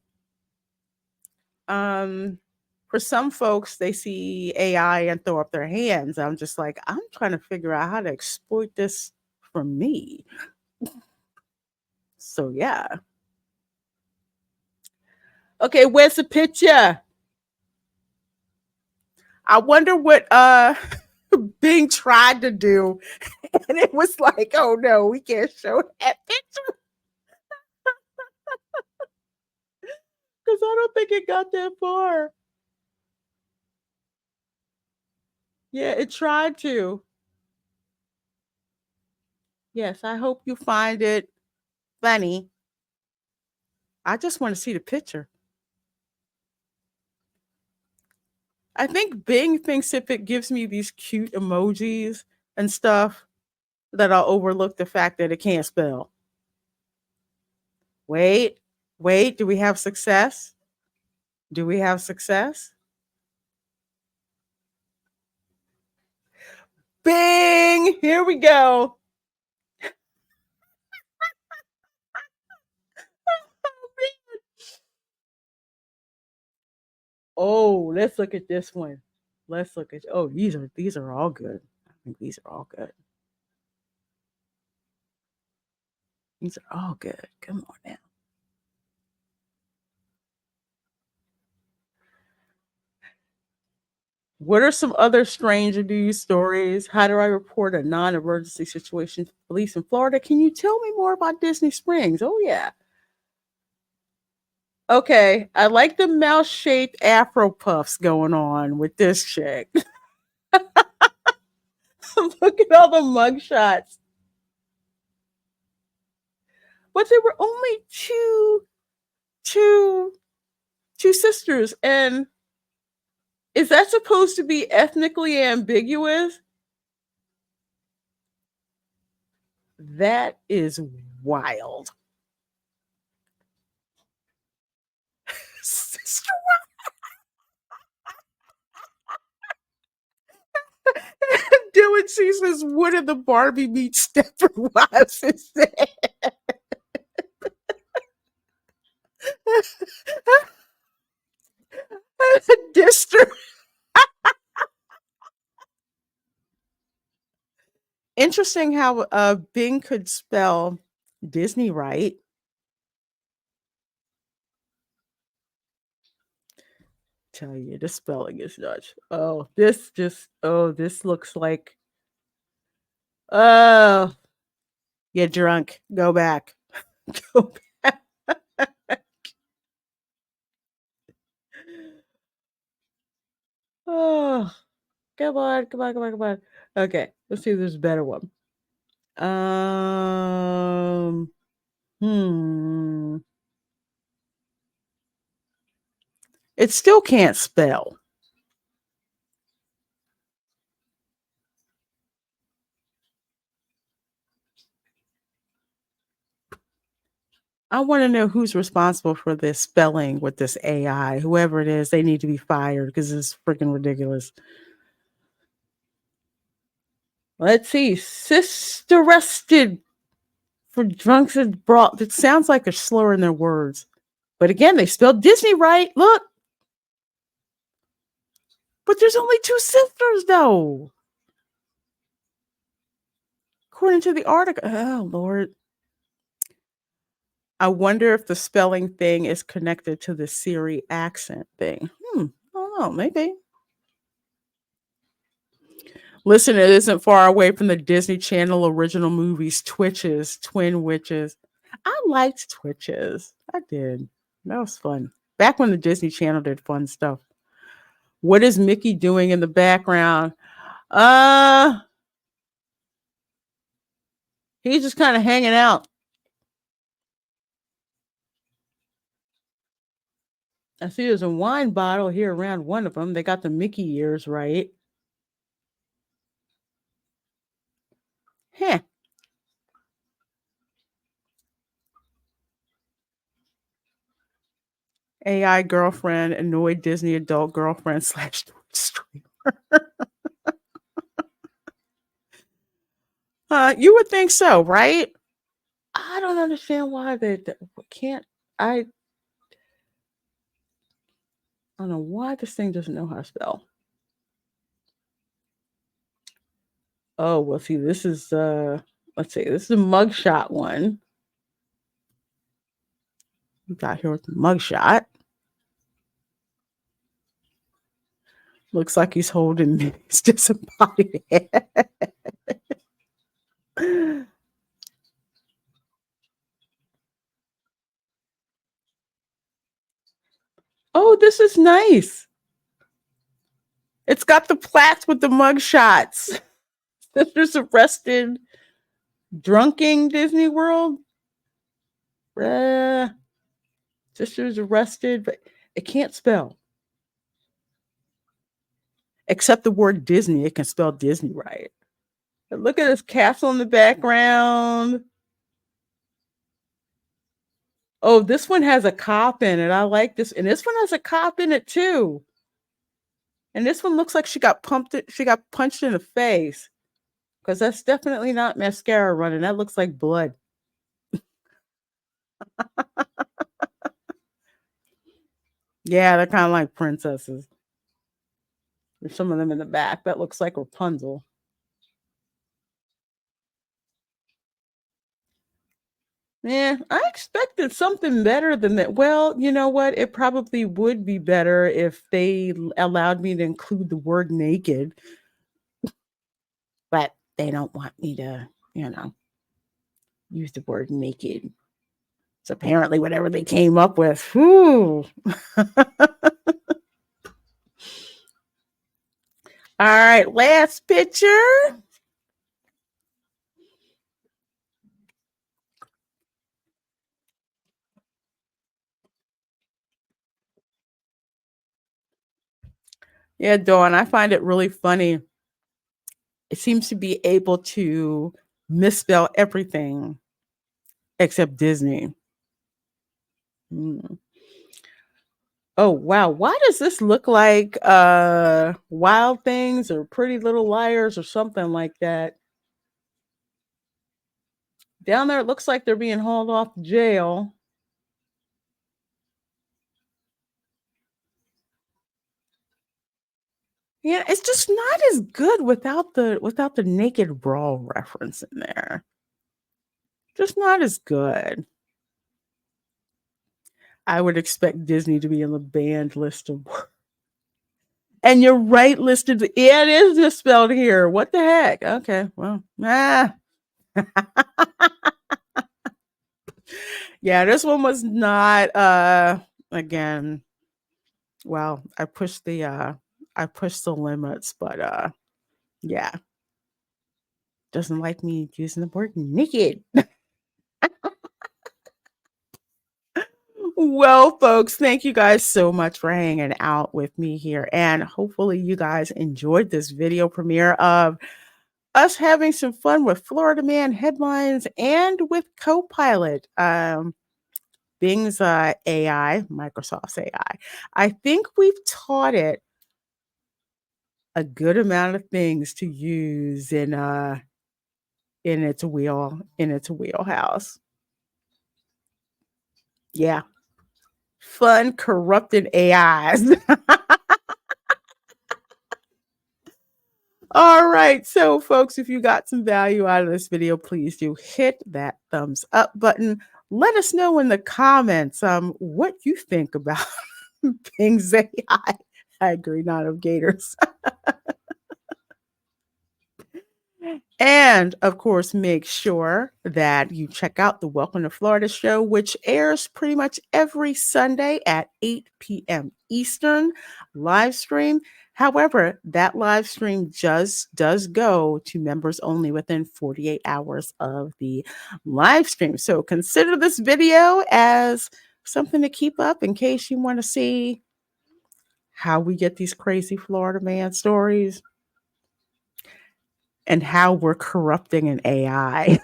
For some folks, they see AI and throw up their hands. I'm just like, I'm trying to figure out how to exploit this for me. So yeah. Okay, where's the picture? I wonder what Bing tried to do. And it was like, oh no, we can't show that picture. Because I don't think it got that far. Yeah, it tried to. Yes, I hope you find it funny. I just want to see the picture. I think Bing thinks if it gives me these cute emojis and stuff, that I'll overlook the fact that it can't spell. Wait, do we have success? Do we have success? Bing! Here we go. Oh, let's look at this one. Let's look at. Oh, these are all good. I think these are all good. These are all good. Come on now. What are some other strange news stories? How do I report a non-emergency situation to police in Florida? Can you tell me more about Disney Springs? Oh yeah. Okay, I like the mouse-shaped Afro puffs going on with this chick. Look at all the mugshots. But there were only two sisters, and is that supposed to be ethnically ambiguous? That is wild. Sister Dylan C says, "What are the Barbie meet Stepford Wives?" Dister. Interesting how Bing could spell Disney right. Tell you the spelling is nuts. Oh, this looks like oh, you're drunk. Go back. Go back. Oh, come on, come on, come on, come on. Okay, let's see if there's a better one. Hmm. It still can't spell. I want to know who's responsible for this spelling with this AI. Whoever it is, they need to be fired because it's freaking ridiculous. Let's see. Sister arrested for drunks and brought. It sounds like they're slurring their words. But again, they spelled Disney right. Look. But there's only two sisters, though. According to the article. Oh, Lord. I wonder if the spelling thing is connected to the Siri accent thing. I don't know. Maybe. Listen, it isn't far away from the Disney Channel original movies, Twitches, Twin Witches. I liked Twitches. I did. That was fun. Back when the Disney Channel did fun stuff. What is Mickey doing in the background? He's just kind of hanging out. I see there's a wine bottle here around one of them. They got the Mickey ears right. Huh. AI girlfriend, annoyed Disney adult girlfriend / streamer. You would think so, right? I don't understand why they can't. I don't know why this thing doesn't know how to spell. Oh, well, see, this is let's see, this is a mugshot one. We got here with the mugshot. Looks like he's holding his disembodied head. Oh, this is nice. It's got the plaques with the mugshots. Sisters arrested, drunking Disney World. Sisters arrested, but it can't spell. Except the word Disney, it can spell Disney right. But look at this castle in the background. Oh, this one has a cop in it. I like this. And this one has a cop in it too. And this one looks like she got punched in the face. because that's definitely not mascara running. That looks like blood. Yeah, they're kind of like princesses. There's some of them in the back. That looks like Rapunzel. Yeah, I expected something better than that. Well, you know what? It probably would be better if they allowed me to include the word naked, but they don't want me to, use the word naked. So apparently, whatever they came up with, whew. All right, last picture. Yeah, Dawn, I find it really funny. It seems to be able to misspell everything except Disney. Mm. Oh wow, why does this look like Wild Things or Pretty Little Liars or something like that? Down there it looks like they're being hauled off to jail. Yeah, it's just not as good without the naked bra reference in there. Just not as good. I would expect Disney to be in the banned list of and you're right listed. Yeah, it is misspelled here. What the heck? Okay, well, yeah, this one was not again. Well, I pushed the limits, but yeah. Doesn't like me using the word naked. Well, folks, thank you guys so much for hanging out with me here. And hopefully you guys enjoyed this video premiere of us having some fun with Florida Man headlines and with Copilot, Bing's AI, Microsoft's AI. I think we've taught it a good amount of things to use in its wheelhouse. Yeah. Fun, corrupted AIs. All right. So, folks, if you got some value out of this video, please do hit that thumbs up button. Let us know in the comments what you think about Bing's AI. I agree, not of gators. And of course, make sure that you check out the Welcome to Florida show, which airs pretty much every Sunday at 8 p.m. Eastern live stream. However, that live stream does go to members only within 48 hours of the live stream. So consider this video as something to keep up in case you want to see how we get these crazy Florida man stories and how we're corrupting an AI.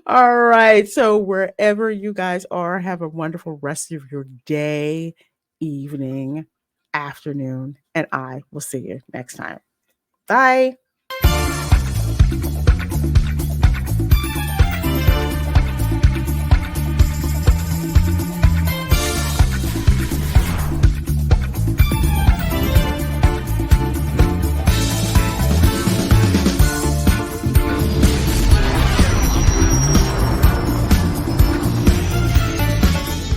All right. So, wherever you guys are, have a wonderful rest of your day, evening, afternoon, and I will see you next time. Bye.